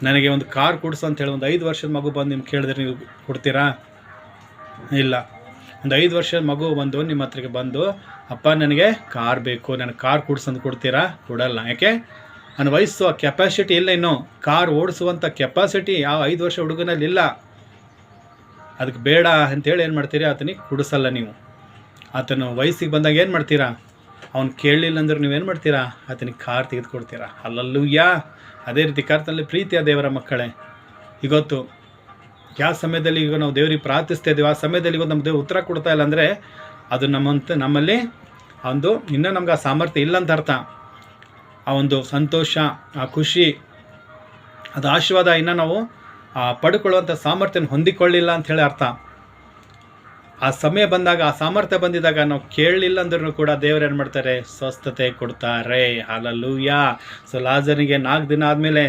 Speaker 1: ನನಗೆ ಒಂದು ಕಾರ್ ಕೊಡಿಸು ಅಂತೇಳಿ ಒಂದು 5 ವರ್ಷದ ಮಗು ಬಂದು ನಿಮ್ಗೆ ಕೇಳಿದ್ರೆ ನೀವು ಕೊಡ್ತೀರಾ? ಇಲ್ಲ. ಒಂದು 5 ವರ್ಷದ ಮಗು ಬಂದು ನಿಮ್ಮ ಹತ್ರಕ್ಕೆ ಬಂದು, ಅಪ್ಪ ನನಗೆ ಕಾರ್ ಬೇಕು, ನನಗೆ ಕಾರ್ ಕೊಡ್ಸಂದು ಕೊಡ್ತೀರಾ? ಕೊಡಲ್ಲ. ಯಾಕೆ? ನನ್ನ ವಯಸ್ಸು ಆ ಕೆಪಾಸಿಟಿ ಇಲ್ಲ, ಇನ್ನೂ ಕಾರ್ ಓಡಿಸುವಂಥ ಕೆಪಾಸಿಟಿ ಯಾವ 5 ವರ್ಷ ಹುಡುಗನಲ್ಲಿ ಇಲ್ಲ. ಅದಕ್ಕೆ ಬೇಡ ಅಂಥೇಳಿ ಏನು ಮಾಡ್ತೀರಿ, ಆತನಿಗೆ ಕೊಡಿಸಲ್ಲ ನೀವು. ಆತನು ವಯಸ್ಸಿಗೆ ಬಂದಾಗ ಏನು ಮಾಡ್ತೀರಾ, ಅವ್ನು ಕೇಳಲಿಲ್ಲ ಅಂದ್ರೆ ನೀವೇನು ಮಾಡ್ತೀರಾ, ಆತನಿಗೆ ಕಾರ್ ತೆಗೆದುಕೊಡ್ತೀರಾ. ಅಲ್ಲಲ್ಲೂಯ್ಯ. ಅದೇ ರೀತಿ ಕರ್ತನಲ್ಲಿ ಪ್ರೀತಿಯ ದೇವರ ಮಕ್ಕಳೇ, ಇವತ್ತು ಯಾವ ಸಮಯದಲ್ಲಿ ಈಗ ನಾವು ದೇವರಿಗೆ ಪ್ರಾರ್ಥಿಸ್ತಾ ಇದ್ದೀವಿ, ಆ ಸಮಯದಲ್ಲಿ ಇವತ್ತು ನಮ್ಮ ದೇವ್ರು ಉತ್ತರ ಕೊಡ್ತಾ ಇಲ್ಲ ಅಂದರೆ ಅದು ನಮ್ಮಲ್ಲಿ ಒಂದು ಇನ್ನೂ ನಮ್ಗೆ ಆ ಸಾಮರ್ಥ್ಯ ಇಲ್ಲ ಅಂತ ಅರ್ಥ. ಆ ಒಂದು ಸಂತೋಷ, ಆ ಖುಷಿ, ಅದು ಆಶೀರ್ವಾದ ಇನ್ನೂ ನಾವು ಪಡ್ಕೊಳ್ಳುವಂಥ ಸಾಮರ್ಥ್ಯನ ಹೊಂದಿಕೊಳ್ಳಿಲ್ಲ ಅಂಥೇಳಿ ಅರ್ಥ. ಆ ಸಮಯ ಬಂದಾಗ, ಆ ಸಾಮರ್ಥ್ಯ ಬಂದಿದ್ದಾಗ ನಾವು ಕೇಳಲಿಲ್ಲ ಅಂದ್ರೂ ಕೂಡ ದೇವರು ಏನು ಮಾಡ್ತಾರೆ, ಸ್ವಸ್ಥತೆ ಕೊಡ್ತಾರೆ. ಹಲ್ಲೆಲೂಯಾ. ಸೊ ಲಾಜರನಿಗೆ 4 ದಿನ ಆದಮೇಲೆ,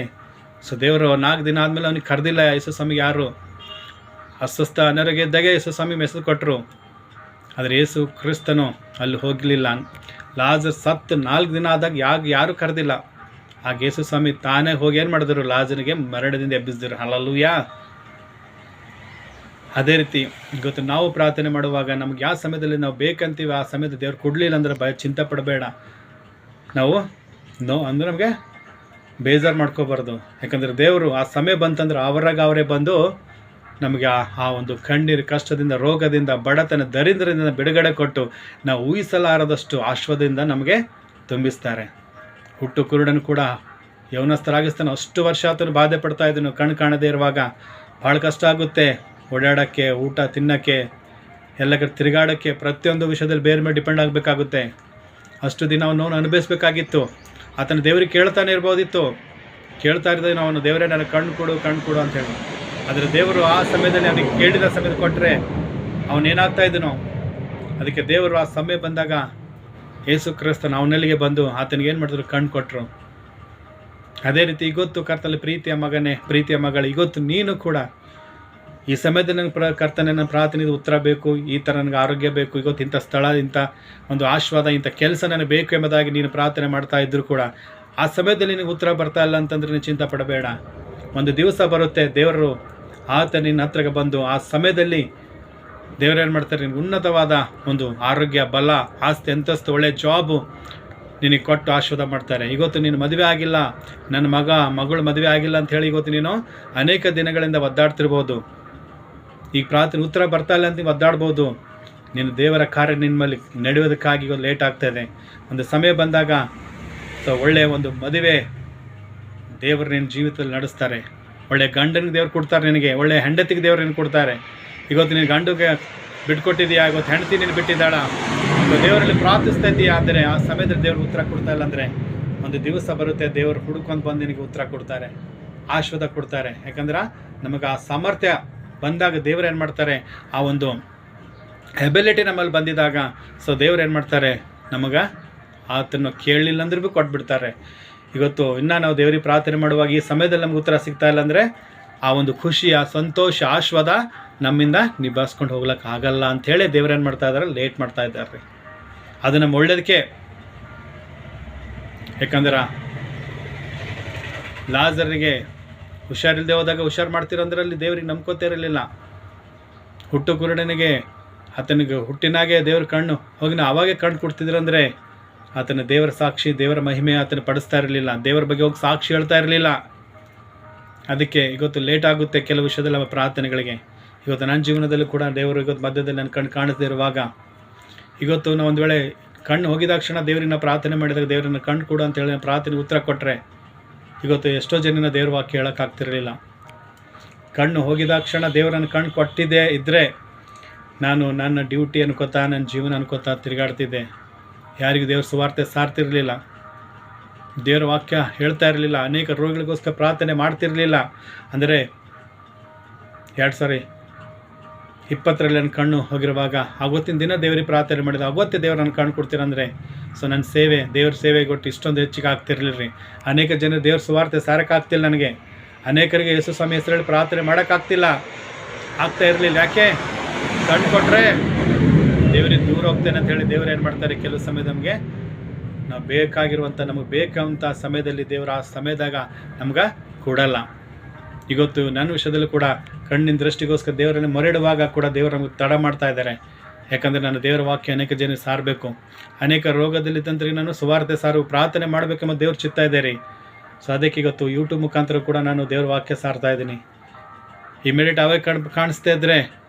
Speaker 1: ಸೊ ದೇವರು 4 ದಿನ ಆದಮೇಲೆ ಅವನಿಗೆ ಕರೆದಿಲ್ಲ ಯೇಸು ಸ್ವಾಮಿಗೆ ಯಾರು. ಅಸ್ವಸ್ಥ ಅನಾರೋಗ್ಯ ಇದ್ದಾಗೆ ಯೇಸು ಸ್ವಾಮಿ ಮೆಸೇಜ್ ಕೊಟ್ಟರು. ಆದರೆ ಯೇಸು ಕ್ರಿಸ್ತನು ಅಲ್ಲಿ ಹೋಗಲಿಲ್ಲ. ಲಾಜರ್ ಸತ್ತು 4 ದಿನ ಆದಾಗ ಯಾರೂ ಕರೆದಿಲ್ಲ. ಆಗ ಯೇಸು ಸ್ವಾಮಿ ತಾನೇ ಹೋಗಿ ಏನು ಮಾಡಿದ್ರು, ಲಾಜರ್ನಿಗೆ ಮರಣದಿಂದ ಎಬ್ಬಿಸಿದ್ರು. ಹಲ್ಲೆಲೂಯಾ. ಅದೇ ರೀತಿ ಇವತ್ತು ನಾವು ಪ್ರಾರ್ಥನೆ ಮಾಡುವಾಗ ನಮ್ಗೆ ಯಾವ ಸಮಯದಲ್ಲಿ ನಾವು ಬೇಕಂತೀವಿ ಆ ಸಮಯದ ದೇವ್ರು ಕೊಡಲಿಲ್ಲ ಅಂದರೆ ಚಿಂತೆ ಪಡಬೇಡ. ನಾವು ಅಂದರೆ ನಮಗೆ ಬೇಜಾರು ಮಾಡ್ಕೋಬಾರ್ದು. ಯಾಕಂದರೆ ದೇವರು ಆ ಸಮಯ ಬಂತಂದ್ರೆ ಅವರೇ ಬಂದು ನಮಗೆ ಆ ಒಂದು ಕಣ್ಣೀರು ಕಷ್ಟದಿಂದ, ರೋಗದಿಂದ, ಬಡತನ, ದರಿದ್ರದಿಂದ ಬಿಡುಗಡೆ ಕೊಟ್ಟು ನಾವು ಊಹಿಸಲಾರದಷ್ಟು ಆಶ್ವಾದದಿಂದ ನಮಗೆ ತುಂಬಿಸ್ತಾರೆ. ಹುಟ್ಟು ಕುರುಡನು ಕೂಡ ಯೌವನಸ್ಥರಾಗಿಸ್ತಾನೆ. ಅಷ್ಟು ವರ್ಷ ಆತನು ಬಾಧೆ ಪಡ್ತಾ ಇದ್ದನು, ಕಣ್ಣು ಕಾಣದೇ ಇರುವಾಗ. ಭಾಳ ಕಷ್ಟ ಆಗುತ್ತೆ ಓಡಾಡೋಕ್ಕೆ, ಊಟ ತಿನ್ನೋಕ್ಕೆ, ಎಲ್ಲ ಕಡೆ ತಿರುಗಾಡೋಕ್ಕೆ, ಪ್ರತಿಯೊಂದು ವಿಷಯದಲ್ಲಿ ಬೇರೆ ಮೇಲೆ ಡಿಪೆಂಡ್ ಆಗಬೇಕಾಗುತ್ತೆ. ಅಷ್ಟು ದಿನ ಅವನು ಅನುಭವಿಸ್ಬೇಕಾಗಿತ್ತು. ಆತನ ದೇವ್ರಿಗೆ ಕೇಳ್ತಾನೆ ಇರ್ಬೋದಿತ್ತು. ಕೇಳ್ತಾ ಇರೋದೇ ಅವನು, ದೇವರೇ ನನಗೆ ಕಣ್ಣು ಕೊಡು ಅಂತೇಳಿ. ಆದರೆ ದೇವರು ಆ ಸಮಯದಲ್ಲಿ ಅವನಿಗೆ ಕೇಳಿದ ಸಮಯದ ಕೊಟ್ಟರೆ ಅವನೇನಾಗ್ತಾ ಇದ್ದನು. ಅದಕ್ಕೆ ದೇವರು ಆ ಸಮಯ ಬಂದಾಗ ಯೇಸು ಕ್ರಿಸ್ತನ ಅವನಲ್ಲಿಗೆ ಬಂದು ಆತನಿಗೆ ಏನು ಮಾಡಿದ್ರು, ಕಣ್ಣು ಕೊಟ್ಟರು. ಅದೇ ರೀತಿ ಇವತ್ತು ಕರ್ತನಲ್ಲಿ ಪ್ರೀತಿಯ ಮಗನೇ, ಪ್ರೀತಿಯ ಮಗಳು, ಇವತ್ತು ನೀನು ಕೂಡ ಈ ಸಮಯದಲ್ಲಿ ನನಗೆ ಕರ್ತನೆ ನನ್ನ ಪ್ರಾರ್ಥನೆಗೆ ಉತ್ತರ ಬೇಕು, ಈ ಥರ ನನಗೆ ಆರೋಗ್ಯ ಬೇಕು, ಇವತ್ತು ಇಂಥ ಸ್ಥಳ, ಇಂಥ ಒಂದು ಆಶೀರ್ವಾದ, ಇಂಥ ಕೆಲಸ ನನಗೆ ಬೇಕು ಎಂಬುದಾಗಿ ನೀನು ಪ್ರಾರ್ಥನೆ ಮಾಡ್ತಾ ಇದ್ದರೂ ಕೂಡ ಆ ಸಮಯದಲ್ಲಿ ನಿನಗೆ ಉತ್ತರ ಬರ್ತಾ ಇಲ್ಲ ಅಂತಂದರೆ ನೀನು ಚಿಂತೆ ಪಡಬೇಡ. ಒಂದು ದಿವಸ ಬರುತ್ತೆ, ದೇವರು ಆತ ನಿನ್ನ ಹತ್ರಕ್ಕೆ ಬಂದು ಆ ಸಮಯದಲ್ಲಿ ದೇವರು ಏನು ಮಾಡ್ತಾರೆ, ನಿನಗೆ ಉನ್ನತವಾದ ಒಂದು ಆರೋಗ್ಯ, ಬಲ, ಆಸ್ತಿ, ಅಂತಸ್ತು, ಒಳ್ಳೆ ಜಾಬು ನಿನಗೆ ಕೊಟ್ಟು ಆಶೀರ್ವಾದ ಮಾಡ್ತಾರೆ. ಇವತ್ತು ನೀನು ಮದುವೆ ಆಗಿಲ್ಲ, ನನ್ನ ಮಗಳು ಮದುವೆ ಆಗಿಲ್ಲ ಅಂತ ಹೇಳಿ ಇವತ್ತು ನೀನು ಅನೇಕ ದಿನಗಳಿಂದ ಒದ್ದಾಡ್ತಿರ್ಬೋದು. ಈಗ ಪ್ರಾರ್ಥನೆ ಉತ್ತರ ಬರ್ತಾ ಇಲ್ಲ ಅಂತ ನೀವು ಒದ್ದಾಡ್ಬೋದು. ನೀನು ದೇವರ ಕಾರ್ಯ ನಿಮ್ಮ ಮೇಲೆ ನಡೆಯೋದಕ್ಕಾಗಿ ಇವತ್ತು ಲೇಟ್ ಆಗ್ತಾಯಿದೆ. ಒಂದು ಸಮಯ ಬಂದಾಗ ಒಳ್ಳೆಯ ಒಂದು ಮದುವೆ ದೇವರು ನಿನ್ನ ಜೀವಿತದಲ್ಲಿ ನಡೆಸ್ತಾರೆ. ಒಳ್ಳೆಯ ಗಂಡನಿಗೆ ದೇವ್ರು ಕೊಡ್ತಾರೆ, ನಿನಗೆ ಒಳ್ಳೆಯ ಹೆಂಡತಿಗೆ ದೇವ್ರು ನಿನಗೆ ಕೊಡ್ತಾರೆ. ಇವತ್ತು ನೀನು ಗಂಡಿಗೆ ಬಿಟ್ಕೊಟ್ಟಿದೆಯಾ, ಇವತ್ತು ಹೆಂಡತಿ ನೀನು ಬಿಟ್ಟಿದ್ದಾಳ, ದೇವರಲ್ಲಿ ಪ್ರಾರ್ಥಿಸ್ತಾ ಇದ್ದೀಯಾ, ಆದರೆ ಆ ಸಮಯದಲ್ಲಿ ದೇವರು ಉತ್ತರ ಕೊಡ್ತಾ ಇಲ್ಲ ಅಂದರೆ ಒಂದು ದಿವಸ ಬರುತ್ತೆ, ದೇವರು ಹುಡುಕೊಂಡು ಬಂದು ನಿನಗೆ ಉತ್ತರ ಕೊಡ್ತಾರೆ, ಆಶೀರ್ವಾದ ಕೊಡ್ತಾರೆ. ಯಾಕಂದ್ರೆ ನಮಗೆ ಆ ಸಾಮರ್ಥ್ಯ ಬಂದಾಗ ದೇವ್ರು ಏನು ಮಾಡ್ತಾರೆ, ಆ ಒಂದು ಎಬಿಲಿಟಿ ನಮ್ಮಲ್ಲಿ ಬಂದಿದ್ದಾಗ ದೇವ್ರು ಏನು ಮಾಡ್ತಾರೆ, ನಮಗೆ ಆತನ್ನು ಕೇಳಲಿಲ್ಲ ಅಂದ್ರೂ ಭೀ ಕೊಟ್ಬಿಡ್ತಾರೆ. ಇವತ್ತು ಇನ್ನೂ ನಾವು ದೇವರಿಗೆ ಪ್ರಾರ್ಥನೆ ಮಾಡುವಾಗ ಈ ಸಮಯದಲ್ಲಿ ನಮ್ಗೆ ಉತ್ತರ ಸಿಗ್ತಾ ಇಲ್ಲ ಅಂದರೆ ಆ ಒಂದು ಖುಷಿ, ಆ ಸಂತೋಷ, ಆಶೀರ್ವಾದ ನಮ್ಮಿಂದ ನಿಭಾಯಿಸ್ಕೊಂಡು ಹೋಗ್ಲಿಕ್ಕೆ ಆಗಲ್ಲ ಅಂಥೇಳಿ ದೇವ್ರು ಏನು ಮಾಡ್ತಾ ಇದ್ದಾರೆ, ಲೇಟ್ ಮಾಡ್ತಾ ಇದ್ದಾರೆ. ಅದು ನಮ್ಮ ಒಳ್ಳೇದಕ್ಕೆ. ಯಾಕಂದ್ರೆ ಲಾಜರಿಗೆ ಹುಷಾರಿಲ್ಲದೆ ಹೋದಾಗ ಹುಷಾರು ಮಾಡ್ತಿರಂದ್ರಲ್ಲಿ ದೇವ್ರಿಗೆ ನಂಬ್ಕೋತಾ ಇರಲಿಲ್ಲ. ಹುಟ್ಟು ಕುರುಡನಿಗೆ ಆತನಿಗೆ ಹುಟ್ಟಿನಾಗೆ ದೇವ್ರ ಕಣ್ಣು ಹೋಗಿ ನಾವು ಅವಾಗೆ ಕಣ್ಣು ಕೊಡ್ತಿದ್ರಂದರೆ ಆತನ ದೇವರ ಸಾಕ್ಷಿ, ದೇವರ ಮಹಿಮೆ ಆತನ ಪಡಿಸ್ತಾ ಇರಲಿಲ್ಲ, ದೇವರ ಬಗ್ಗೆ ಹೋಗಿ ಸಾಕ್ಷಿ ಹೇಳ್ತಾ ಇರಲಿಲ್ಲ. ಅದಕ್ಕೆ ಇವತ್ತು ಲೇಟ್ ಆಗುತ್ತೆ ಕೆಲವು ವಿಷಯದಲ್ಲಿ ನಮ್ಮ ಪ್ರಾರ್ಥನೆಗಳಿಗೆ. ಇವತ್ತು ನನ್ನ ಜೀವನದಲ್ಲೂ ಕೂಡ ದೇವರು ಇವತ್ತು ಮಧ್ಯದಲ್ಲಿ ನನ್ನ ಕಣ್ಣು ಕಾಣಿಸದೇ ಇರುವಾಗ, ಇವತ್ತು ನಾವು ಒಂದು ವೇಳೆ ಕಣ್ಣು ಹೋಗಿದಾಕ್ಷಣ ದೇವರನ್ನ ಪ್ರಾರ್ಥನೆ ಮಾಡಿದಾಗ ದೇವರನ್ನ ಕಣ್ಣು ಕೊಡು ಅಂತೇಳಿ ಪ್ರಾರ್ಥನೆ ಉತ್ತರ ಕೊಟ್ಟರೆ ಇವತ್ತು ಎಷ್ಟೋ ಜನನ ದೇವ್ರ ವಾಕ್ಯ ಹೇಳೋಕ್ಕಾಗ್ತಿರಲಿಲ್ಲ. ಕಣ್ಣು ಹೋಗಿದಾಕ್ಷಣ ದೇವರನ್ನು ಕಣ್ಣು ಕೊಟ್ಟಿದ್ದೇ ಇದ್ದರೆ ನಾನು ನನ್ನ ಡ್ಯೂಟಿ ಅನ್ಕೋತಾ, ನನ್ನ ಜೀವನ ಅನ್ಕೋತಾ ತಿರುಗಾಡ್ತಿದ್ದೆ. ಯಾರಿಗೂ ದೇವ್ರ ಸುವಾರ್ತೆ ಸಾರ್ತಿರಲಿಲ್ಲ, ದೇವರ ವಾಕ್ಯ ಹೇಳ್ತಾ ಇರಲಿಲ್ಲ, ಅನೇಕ ರೋಗಿಗಳಿಗೋಸ್ಕರ ಪ್ರಾರ್ಥನೆ ಮಾಡ್ತಿರಲಿಲ್ಲ. ಅಂದರೆ 2020ರಲ್ಲಿ ನನ್ನ ಕಣ್ಣು ಹೋಗಿರುವಾಗ ಆವತ್ತಿನ ದಿನ ದೇವರಿಗೆ ಪ್ರಾರ್ಥನೆ ಮಾಡಿದ, ಅವತ್ತೇ ದೇವ್ರು ನನ್ನ ಕಣ್ಣು ಕೊಡ್ತೀರಂದರೆ ನನ್ನ ಸೇವೆ, ದೇವ್ರ ಸೇವೆ ಕೊಟ್ಟು ಇಷ್ಟೊಂದು ಹೆಚ್ಚಿಗೆ ಆಗ್ತಿರಲಿಲ್ಲ ರೀ. ಅನೇಕ ಜನರು ದೇವ್ರ ಸುವಾರ್ತೆ ಸಾರಕ್ಕಾಗ್ತಿಲ್ಲ ನನಗೆ. ಅನೇಕರಿಗೆ ಯೇಸು ಸ್ವಾಮಿ ಹೆಸರಲ್ಲಿ ಪ್ರಾರ್ಥನೆ ಮಾಡೋಕ್ಕಾಗ್ತಿಲ್ಲ, ಆಗ್ತಾ ಇರಲಿಲ್ಲ. ಯಾಕೆ? ಕಣ್ಣು ಕೊಟ್ಟರೆ ದೇವರಿಗೆ ದೂರ ಹೋಗ್ತೇನೆ ಅಂತ ಹೇಳಿ ದೇವ್ರು ಏನು ಮಾಡ್ತಾರೆ, ಕೆಲವು ಸಮಯ ನಮಗೆ ನಾವು ಬೇಕಾಗಿರುವಂಥ, ನಮಗೆ ಬೇಕಂಥ ಸಮಯದಲ್ಲಿ ದೇವರು ಆ ಸಮಯದಾಗ ನಮ್ಗೆ ಕೊಡಲ್ಲ. ಇವತ್ತು ನನ್ನ ವಿಷಯದಲ್ಲೂ ಕೂಡ ಕಣ್ಣಿನ ದೃಷ್ಟಿಗೋಸ್ಕರ ದೇವರನ್ನು ಮೊರೆಡುವಾಗ ಕೂಡ ದೇವರು ನಮಗೆ ತಡ ಮಾಡ್ತಾ ಇದ್ದಾರೆ. ಯಾಕಂದರೆ ನಾನು ದೇವರ ವಾಕ್ಯ ಅನೇಕ ಜನರಿಗೆ ಸಾರಬೇಕು, ಅನೇಕ ರೋಗದಲ್ಲಿದ್ದಂತ್ರಿಗೆ ನಾನು ಸುವಾರ್ತೆ ಪ್ರಾರ್ಥನೆ ಮಾಡಬೇಕೆಂಬ ದೇವ್ರ ಚಿತ್ತ ಇದೆ ರೀ. ಅದಕ್ಕೆ ಇವತ್ತು ಯೂಟ್ಯೂಬ್ ಮುಖಾಂತರ ಕೂಡ ನಾನು ದೇವ್ರ ವಾಕ್ಯ ಸಾರ್ತಾ ಇದ್ದೀನಿ. ಇಮಿಡಿಯೇಟ್ ಅವೇ ಕಾಣಿಸ್ತಾ ಇದ್ದರೆ,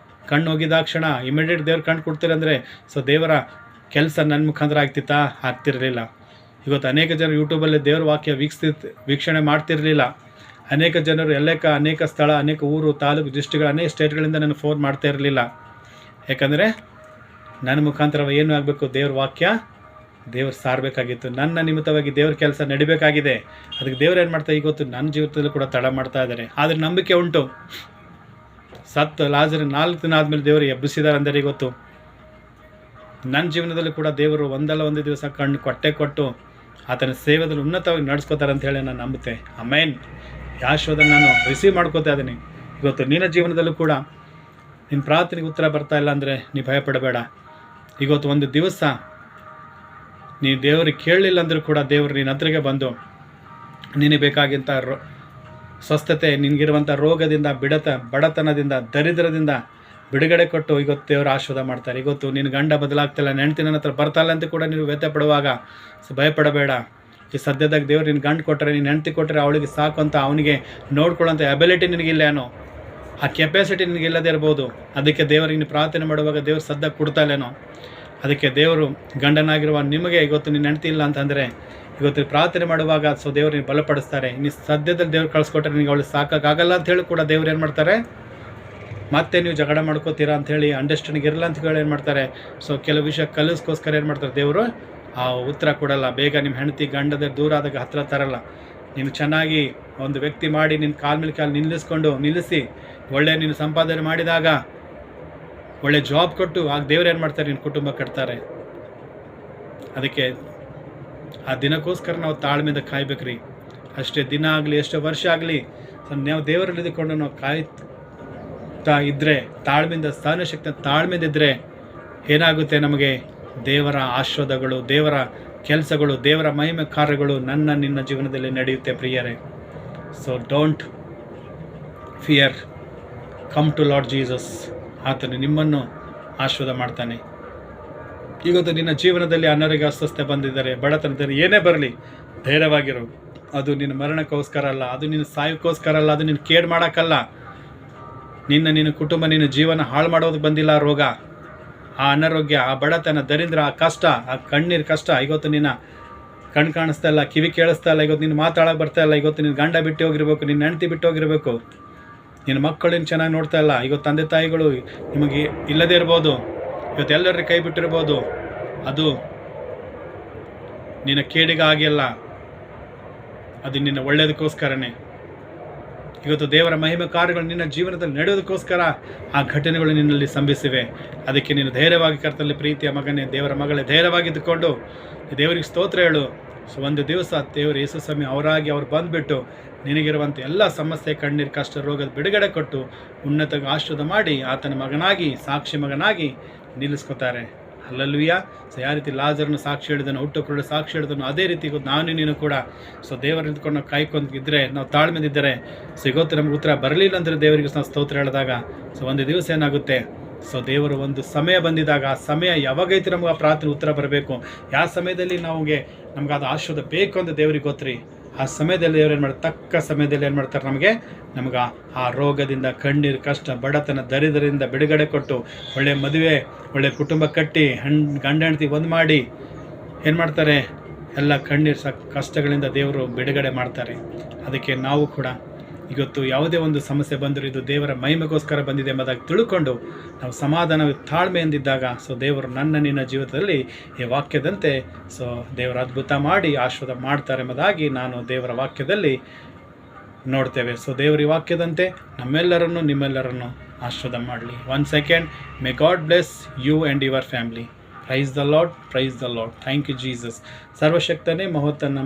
Speaker 1: ಕಣ್ಣು ಹೋಗಿದಾಕ್ಷಣ ಇಮಿಡಿಯೇಟ್ ದೇವ್ರು ಕಣ್ಣು ಕೊಡ್ತೀರಂದರೆ ದೇವರ ಕೆಲಸ ನನ್ನ ಮುಖಾಂತರ ಆಗ್ತಿರಲಿಲ್ಲ. ಇವತ್ತು ಅನೇಕ ಜನರು ಯೂಟ್ಯೂಬಲ್ಲಿ ದೇವ್ರ ವಾಕ್ಯ ವೀಕ್ಷಣೆ ಮಾಡ್ತಿರಲಿಲ್ಲ. ಅನೇಕ ಜನರು ಅನೇಕ ಸ್ಥಳ, ಅನೇಕ ಊರು, ತಾಲೂಕು, ಡಿಸ್ಟ್ರಿಕ್ಟ್ಗಳು, ಅನೇಕ ಸ್ಟೇಟ್ಗಳಿಂದ ನನಗೆ ಫೋನ್ ಮಾಡ್ತಾ ಇರಲಿಲ್ಲ. ಯಾಕಂದರೆ ನನ್ನ ಮುಖಾಂತರ ಏನು ಆಗಬೇಕು, ದೇವ್ರ ವಾಕ್ಯ ದೇವ್ರು ಸಾರಬೇಕಾಗಿತ್ತು. ನನ್ನ ನಿಮಿತ್ತವಾಗಿ ದೇವ್ರ ಕೆಲಸ ನಡಿಬೇಕಾಗಿದೆ. ಅದಕ್ಕೆ ದೇವ್ರು ಏನು ಮಾಡ್ತಾರೆ, ಇವತ್ತು ನನ್ನ ಜೀವಿತದಲ್ಲೂ ಕೂಡ ತಡ ಮಾಡ್ತಾ ಇದ್ದಾರೆ. ಆದರೆ ನಂಬಿಕೆ ಉಂಟು. ಲಾಜರ್ 4 ದಿನ ಆದಮೇಲೆ ದೇವರು ಎಬ್ಬಿಸಿದ್ದಾರೆ ಅಂದರೆ ಇವತ್ತು ನನ್ನ ಜೀವನದಲ್ಲಿ ಕೂಡ ದೇವರು ಒಂದಲ್ಲ ಒಂದು ದಿವಸ ಕಣ್ಣು ಕೊಟ್ಟು ಆತನ ಸೇವೆದಲ್ಲಿ ಉನ್ನತವಾಗಿ ನಡೆಸ್ಕೋತಾರೆ ಅಂತ ಹೇಳಿ ನಾನು ನಂಬುತ್ತೆ. ಆಮೇನ್. ಆಶೀರ್ವಾದ ನಾನು ರಿಸೀವ್ ಮಾಡ್ಕೋತಾ ಇದ್ದೀನಿ. ಇವತ್ತು ನಿನ್ನ ಜೀವನದಲ್ಲೂ ಕೂಡ ನಿನ್ನ ಪ್ರಾರ್ಥನೆಗೆ ಉತ್ತರ ಬರ್ತಾ ಇಲ್ಲ ಅಂದರೆ ನೀ ಭಯಪಡಬೇಡ. ಇವತ್ತು ಒಂದು ದಿವಸ ನೀ ದೇವರಿಗೆ ಕೇಳಲಿಲ್ಲ ಅಂದರೂ ಕೂಡ ದೇವರು ನಿನ್ನ ಹತ್ರಗೆ ಬಂದು ನಿನಗೆ ಬೇಕಾಗಿಂಥ ಸ್ವಸ್ಥತೆ, ನಿನಗಿರುವಂಥ ರೋಗದಿಂದ, ಬಡತನದಿಂದ, ದರಿದ್ರದಿಂದ ಬಿಡುಗಡೆ ಕೊಟ್ಟು ಇವತ್ತು ದೇವರು ಆಶೀರ್ವಾದ ಮಾಡ್ತಾರೆ. ಇವತ್ತು ನಿನ್ನ ಗಂಡ ಬದಲಾಗ್ತಿಲ್ಲ, ಹೆಂಡ್ತಿ ನನ್ನ ಹತ್ರ ಬರ್ತಾಯಿಲ್ಲ ಅಂತ ಕೂಡ ನೀವು ವ್ಯಥೆ ಪಡುವಾಗ ಭಯಪಡಬೇಡ. ಈ ಸದ್ಯದಾಗ ದೇವ್ರು ನಿನ್ನ ಗಂಡು ಕೊಟ್ಟರೆ, ನಿನ್ನ ಹೆಂಡ್ತಿ ಕೊಟ್ಟರೆ ಅವಳಿಗೆ ಸಾಕು ಅಂತ ಅವನಿಗೆ ನೋಡ್ಕೊಳ್ಳೋಂಥ ಎಬಿಲಿಟಿ ನಿನಗಿಲ್ಲೇನೋ, ಆ ಕೆಪಾಸಿಟಿ ನಿನಗಿಲ್ಲದೆ ಇರ್ಬೋದು. ಅದಕ್ಕೆ ದೇವರಿಗೆ ನೀನು ಪ್ರಾರ್ಥನೆ ಮಾಡುವಾಗ ದೇವ್ರು ಸದ್ಯ ಕೊಡ್ತಾ ಇಲ್ಲೇನೋ. ಅದಕ್ಕೆ ದೇವರು ಗಂಡನಾಗಿರುವ ನಿಮಗೆ ಇವತ್ತು ನಿನ್ನ ಹೆಂಡ್ತಿ ಇಲ್ಲ ಅಂತಂದರೆ ಇವತ್ತು ಪ್ರಾರ್ಥನೆ ಮಾಡುವಾಗ ದೇವರು ನೀವು ಬಲಪಡಿಸ್ತಾರೆ. ಇನ್ನು ಸದ್ಯದಲ್ಲಿ ದೇವ್ರು ಕಳಿಸ್ಕೊಟ್ರೆ ನಿನಗೆ ಅವಳು ಸಾಕಾಗಲ್ಲ ಅಂಥೇಳಿ ಕೂಡ ದೇವ್ರು ಏನು ಮಾಡ್ತಾರೆ, ಮತ್ತೆ ನೀವು ಜಗಳ ಮಾಡ್ಕೋತೀರಾ ಅಂಥೇಳಿ ಅಂಡರ್ಸ್ಟ್ಯಾಂಡಿಂಗ್ ಇರಲ್ಲ ಅಂತ ಹೇಳಿ ಏನು ಮಾಡ್ತಾರೆ, ಕೆಲವು ವಿಷಯ ಕಲಿಸ್ಕೋಸ್ಕರ ಏನು ಮಾಡ್ತಾರೆ, ದೇವರು ಆ ಉತ್ತರ ಕೊಡಲ್ಲ. ಬೇಗ ನಿಮ್ಮ ಹೆಂಡತಿ ಗಂಡದ ದೂರ ಆದಾಗ ಹತ್ರ ತರಲ್ಲ. ನೀನು ಚೆನ್ನಾಗಿ ಒಂದು ವ್ಯಕ್ತಿ ಮಾಡಿ ನಿನ್ನ ಕಾಲ ಮೇಲೆ ಕಾಲು ನಿಲ್ಲಿಸಿ ಒಳ್ಳೆ ನೀನು ಸಂಪಾದನೆ ಮಾಡಿದಾಗ ಒಳ್ಳೆ ಜಾಬ್ ಕೊಟ್ಟು ಆಗ ದೇವ್ರು ಏನು ಮಾಡ್ತಾರೆ, ನಿನ್ನ ಕುಟುಂಬ ಕಟ್ತಾರೆ. ಅದಕ್ಕೆ ಆ ದಿನಕ್ಕೋಸ್ಕರ ನಾವು ತಾಳ್ಮೆಯಿಂದ ಕಾಯ್ಬೇಕ್ರಿ. ಅಷ್ಟೇ ದಿನ ಆಗಲಿ, ಎಷ್ಟೋ ವರ್ಷ ಆಗಲಿ ನಾವು ದೇವರಲ್ಲಿ ಇದ್ದುಕೊಂಡು ನಾವು ಇದ್ದರೆ, ತಾಳ್ಮೆಯಿಂದ ಸಹನಶಕ್ತಿ ತಾಳ್ಮೆಯಿಂದ ಇದ್ದರೆ ಏನಾಗುತ್ತೆ, ನಮಗೆ ದೇವರ ಆಶೀರ್ವಾದಗಳು, ದೇವರ ಕೆಲಸಗಳು, ದೇವರ ಮಹಿಮೆ ಕಾರ್ಯಗಳು ನಿನ್ನ ಜೀವನದಲ್ಲಿ ನಡೆಯುತ್ತೆ ಪ್ರಿಯರೇ. So don't fear, come to Lord Jesus. ಆತನು ನಿಮ್ಮನ್ನು ಆಶೀರ್ವಾದ ಮಾಡ್ತಾನೆ. ಇವತ್ತು ನಿನ್ನ ಜೀವನದಲ್ಲಿ ಅನಾರೋಗ್ಯ ಅಸ್ವಸ್ಥತೆ ಬಂದಿದ್ದಾರೆ, ಬಡತನದಲ್ಲಿ ಏನೇ ಬರಲಿ ಧೈರ್ಯವಾಗಿರು. ಅದು ನಿನ್ನ ಮರಣಕ್ಕೋಸ್ಕರ ಅಲ್ಲ, ಅದು ನಿನ್ನ ಸಾಯಕ್ಕೋಸ್ಕರ ಅಲ್ಲ, ಅದು ನಿನ್ನ ಕೇಡ್ ಮಾಡೋಕ್ಕಲ್ಲ. ನಿನ್ನ ಕುಟುಂಬ, ನಿನ್ನ ಜೀವನ ಹಾಳು ಮಾಡೋದಕ್ಕೆ ಬಂದಿಲ್ಲ ಆ ರೋಗ, ಆ ಅನಾರೋಗ್ಯ, ಆ ಬಡತನ, ದರಿದ್ರ, ಆ ಕಷ್ಟ, ಆ ಕಣ್ಣೀರು ಕಷ್ಟ. ಇವತ್ತು ನಿನ್ನ ಕಣ್ಣು ಕಾಣಿಸ್ತಾ ಇಲ್ಲ, ಕಿವಿ ಕೇಳಿಸ್ತಾ ಇಲ್ಲ, ಇವತ್ತು ನಿನ್ನ ಮಾತಾಡೋಕೆ ಬರ್ತಾ ಇಲ್ಲ, ಇವತ್ತು ನಿನ್ನ ಗಂಡ ಬಿಟ್ಟು ಹೋಗಿರ್ಬೇಕು, ನಿನ್ನ ಹೆಂಡತಿ ಬಿಟ್ಟು ಹೋಗಿರಬೇಕು, ನಿನ್ನ ಮಕ್ಕಳನ್ನ ಚೆನ್ನಾಗಿ ನೋಡ್ತಾ ಇಲ್ಲ, ಇವತ್ತು ತಂದೆ ತಾಯಿಗಳು ನಿಮಗೆ ಇಲ್ಲದೇ ಇರ್ಬೋದು, ಇವತ್ತು ಎಲ್ಲರ ಕೈ ಬಿಟ್ಟಿರ್ಬೋದು. ಅದು ನಿನ್ನ ಕೇಡಿಗೆ ಆಗಿಲ್ಲ, ಅದು ನಿನ್ನ ಒಳ್ಳೆಯದಕ್ಕೋಸ್ಕರನೇ. ಇವತ್ತು ದೇವರ ಮಹಿಮೆ ಕಾರ್ಯಗಳು ನಿನ್ನ ಜೀವನದಲ್ಲಿ ನಡೆಯೋದಕ್ಕೋಸ್ಕರ ಆ ಘಟನೆಗಳು ನಿನ್ನಲ್ಲಿ ಸಂಭವಿಸಿವೆ. ಅದಕ್ಕೆ ನೀನು ಧೈರ್ಯವಾಗಿ ಕರ್ತನಲ್ಲಿ ಪ್ರೀತಿಯ ಮಗನೇ, ದೇವರ ಮಗಳೇ, ಧೈರ್ಯವಾಗಿದ್ದುಕೊಂಡು ದೇವರಿಗೆ ಸ್ತೋತ್ರ ಹೇಳು. ಸೊ ಒಂದು ದಿವಸ ದೇವರು ಯೇಸು ಸ್ವಾಮಿ ಅವರಾಗಿ ಅವ್ರು ಬಂದುಬಿಟ್ಟು ನಿನಗಿರುವಂಥ ಎಲ್ಲ ಸಮಸ್ಯೆ, ಕಣ್ಣೀರು, ಕಷ್ಟ, ರೋಗದ ಬಿಡುಗಡೆ ಕೊಟ್ಟು ಉನ್ನತ ಆಶೀರ್ವಾದ ಮಾಡಿ ಆತನ ಮಗನಾಗಿ, ಸಾಕ್ಷಿ ಮಗನಾಗಿ ನಿಲ್ಲಿಸ್ಕೊತಾರೆ. ಹಲ್ಲೆಲೂಯಾ. ಸೊ ಯಾವ ರೀತಿ ಲಾಜರನ್ನು ಸಾಕ್ಷಿ ಹೇಳಿದನು, ಹುಟ್ಟು ಕುರುಡು ಸಾಕ್ಷಿ ಹೇಳಿದನು, ಅದೇ ರೀತಿ ನಾನು ನೀನು ಕೂಡ ಸೊ ದೇವರು ನಿಂತ್ಕೊಂಡು ನಾವು ಕಾಯ್ಕೊಂಡಿದ್ದರೆ, ನಾವು ತಾಳ್ಮೆದಿದ್ದರೆ, ಸೊ ಇವತ್ತು ನಮ್ಗೆ ಉತ್ತರ ಬರಲಿಲ್ಲ ಅಂದರೆ ದೇವರಿಗೆ ನಾವು ಸ್ತೋತ್ರ ಹೇಳಿದಾಗ ಸೊ ಒಂದು ದಿವಸ ಏನಾಗುತ್ತೆ, ಸೊ ದೇವರು ಒಂದು ಸಮಯ ಬಂದಿದ್ದಾಗ, ಆ ಸಮಯ ಯಾವಾಗೈತೆ ನಮ್ಗೆ ಆ ಪ್ರಾರ್ಥನೆ ಉತ್ತರ ಬರಬೇಕು, ಯಾವ ಸಮಯದಲ್ಲಿ ನಮಗೆ ಅದು ಆಶೀರ್ವಾದ ಬೇಕು ಅಂತ ದೇವ್ರಿಗೆ ಗೊತ್ತ್ರಿ. ಆ ಸಮಯದಲ್ಲಿ ದೇವ್ರು ಏನು ಮಾಡ್ತಾರೆ, ತಕ್ಕ ಸಮಯದಲ್ಲಿ ಏನು ಮಾಡ್ತಾರೆ, ನಮ್ಗೆ ಆ ರೋಗದಿಂದ, ಕಣ್ಣೀರು, ಕಷ್ಟ, ಬಡತನ, ದರಿದ್ರದಿಂದ ಬಿಡುಗಡೆ ಕೊಟ್ಟು ಒಳ್ಳೆಯ ಮದುವೆ, ಒಳ್ಳೆಯ ಕುಟುಂಬ ಕಟ್ಟಿ ಗಂಡ ಹೆಂಡತಿ ಒಂದು ಮಾಡಿ ಏನು ಮಾಡ್ತಾರೆ, ಎಲ್ಲ ಕಣ್ಣೀರು ಕಷ್ಟಗಳಿಂದ ದೇವರು ಬಿಡುಗಡೆ ಮಾಡ್ತಾರೆ. ಅದಕ್ಕೆ ನಾವು ಕೂಡ ಇವತ್ತು ಯಾವುದೇ ಒಂದು ಸಮಸ್ಯೆ ಬಂದರೂ ಇದು ದೇವರ ಮಹಿಮೆಗೋಸ್ಕರ ಬಂದಿದೆ ಎಂಬುದಾಗಿ ತಿಳ್ಕೊಂಡು ನಾವು ಸಮಾಧಾನ ತಾಳ್ಮೆಯಿಂದಿದ್ದಾಗ ಸೊ ದೇವರು ನಿನ್ನ ಜೀವಿತದಲ್ಲಿ ಈ ವಾಕ್ಯದಂತೆ ಸೊ ದೇವರ ಅದ್ಭುತ ಮಾಡಿ ಆಶೀರ್ವಾದ ಮಾಡ್ತಾರೆ ಎಂಬುದಾಗಿ ನಾನು ದೇವರ ವಾಕ್ಯದಲ್ಲಿ ನೋಡ್ತೇವೆ. ಸೊ ದೇವರ ಈ ವಾಕ್ಯದಂತೆ ನಮ್ಮೆಲ್ಲರನ್ನು ನಿಮ್ಮೆಲ್ಲರನ್ನು ಆಶೀರ್ವಾದ ಮಾಡಲಿ. 1 second, may God bless you and your family. Praise the Lord, praise the Lord. Thank you Jesus. ಸರ್ವಶಕ್ತನೇ,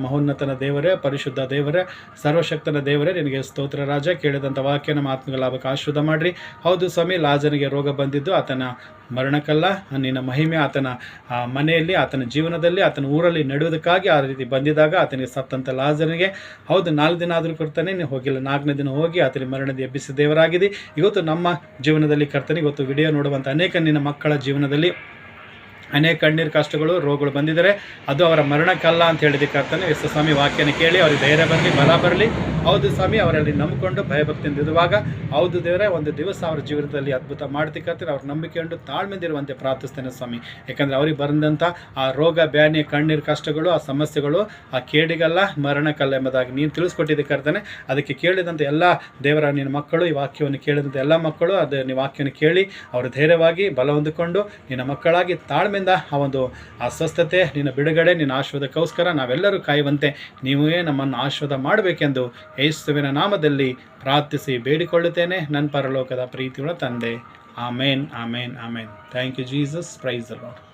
Speaker 1: ಮಹೋನ್ನತನ ದೇವರೇ, ಪರಿಶುದ್ಧ ದೇವರೇ, ಸರ್ವಶಕ್ತನ ದೇವರೇ, ನಿನಗೆ ಸ್ತೋತ್ರ ರಾಜ. ಕೇಳಿದಂಥ ವಾಕ್ಯ ನಮ್ಮ ಆತ್ಮಗಳ ಲಾಭಕ್ಕೆ ಆಶೀರ್ವಾದ ಮಾಡಿರಿ. ಹೌದು ಸ್ವಾಮಿ, ಲಾಜರನಿಗೆ ರೋಗ ಬಂದಿದ್ದು ಆತನ ಮರಣಕ್ಕಲ್ಲ, ನಿನ್ನ ಮಹಿಮೆ ಆತನ ಮನೆಯಲ್ಲಿ, ಆತನ ಜೀವನದಲ್ಲಿ, ಆತನ ಊರಲ್ಲಿ ನಡೆಯೋದಕ್ಕಾಗಿ ಆ ರೀತಿ ಬಂದಿದ್ದಾಗ ಆತನಿಗೆ ಸತ್ತಂಥ ಲಾಜರನಿಗೆ ಹೌದು 4 ದಿನ ಆದರೂ ಕರ್ತನೆ ನೀನು ಹೋಗಿಲ್ಲ, 4ನೇ ದಿನ ಹೋಗಿ ಆತನ ಮರಣದ ಎಬ್ಬಿಸಿದ ದೇವರಾಗಿದೆ. ಇವತ್ತು ನಮ್ಮ ಜೀವನದಲ್ಲಿ ಕರ್ತನೆ, ಇವತ್ತು ವಿಡಿಯೋ ನೋಡುವಂಥ ಅನೇಕ ನಿನ್ನ ಮಕ್ಕಳ ಜೀವನದಲ್ಲಿ ಅನೇಕ ಕಣ್ಣೀರು ಕಷ್ಟಗಳು, ರೋಗಗಳು ಬಂದಿದ್ದಾರೆ. ಅದು ಅವರ ಮರಣಕ್ಕಲ್ಲ ಅಂತ ಹೇಳಿದೆ ಕರ್ತನೆ. ಯೇಸು ಸ್ವಾಮಿ ವಾಕ್ಯನ ಕೇಳಿ ಅವ್ರಿಗೆ ಧೈರ್ಯ ಬರಲಿ, ಬಲ ಬರಲಿ. ಹೌದು ಸ್ವಾಮಿ, ಅವರಲ್ಲಿ ನಂಬಿಕೊಂಡು ಭಯಭಕ್ತಿಯಿಂದ ಇರುವಾಗ ಹೌದು ದೇವರೇ ಒಂದು ದಿವಸ ಅವರ ಜೀವನದಲ್ಲಿ ಅದ್ಭುತ ಮಾಡ್ತಿ ಕರ್ತನೆ. ಅವ್ರ ನಂಬಿಕೆಯನ್ನು ತಾಳ್ಮೆಂದಿರುವಂತೆ ಪ್ರಾರ್ಥಿಸ್ತೇನೆ ಸ್ವಾಮಿ. ಯಾಕಂದರೆ ಅವ್ರಿಗೆ ಬಂದಂಥ ಆ ರೋಗ, ಬ್ಯಾನಿ, ಕಣ್ಣೀರು ಕಷ್ಟಗಳು, ಆ ಸಮಸ್ಯೆಗಳು ಆ ಕೇಡಿಗಲ್ಲ, ಮರಣಕ್ಕಲ್ಲ ಎಂಬುದಾಗಿ ನೀನು ತಿಳಿಸ್ಕೊಟ್ಟಿದ್ದೆ ಕರ್ತನೆ. ಅದಕ್ಕೆ ಕೇಳಿದಂಥ ಎಲ್ಲ ದೇವರ ನಿನ್ನ ಮಕ್ಕಳು, ಈ ವಾಕ್ಯವನ್ನು ಕೇಳಿದಂಥ ಎಲ್ಲ ಮಕ್ಕಳು ಅದು ನೀವು ವಾಕ್ಯವನ್ನು ಕೇಳಿ ಅವರು ಧೈರ್ಯವಾಗಿ ಬಲ ಹೊಂದಿಕೊಂಡು ನಿನ್ನ ಮಕ್ಕಳಾಗಿ ತಾಳ್ಮೆಯಿಂದ ಆ ಒಂದು ಅಸ್ವಸ್ಥತೆ, ನಿನ್ನ ಬಿಡುಗಡೆ, ನಿನ್ನ ಆಶೀರ್ವಾದಕ್ಕೋಸ್ಕರ ನಾವೆಲ್ಲರೂ ಕಾಯುವಂತೆ ನೀವೇ ನಮ್ಮನ್ನು ಆಶೀರ್ವಾದ ಮಾಡಬೇಕೆಂದು ಯೇಸುವಿನ ನಾಮದಲ್ಲಿ ಪ್ರಾರ್ಥಿಸಿ ಬೇಡಿಕೊಳ್ಳುತ್ತೇನೆ, ನನ್ನ ಪರಲೋಕದ ಪ್ರೀತಿಯುಳ್ಳ ತಂದೆ. Amen, amen, amen. Thank you Jesus. Praise the lord.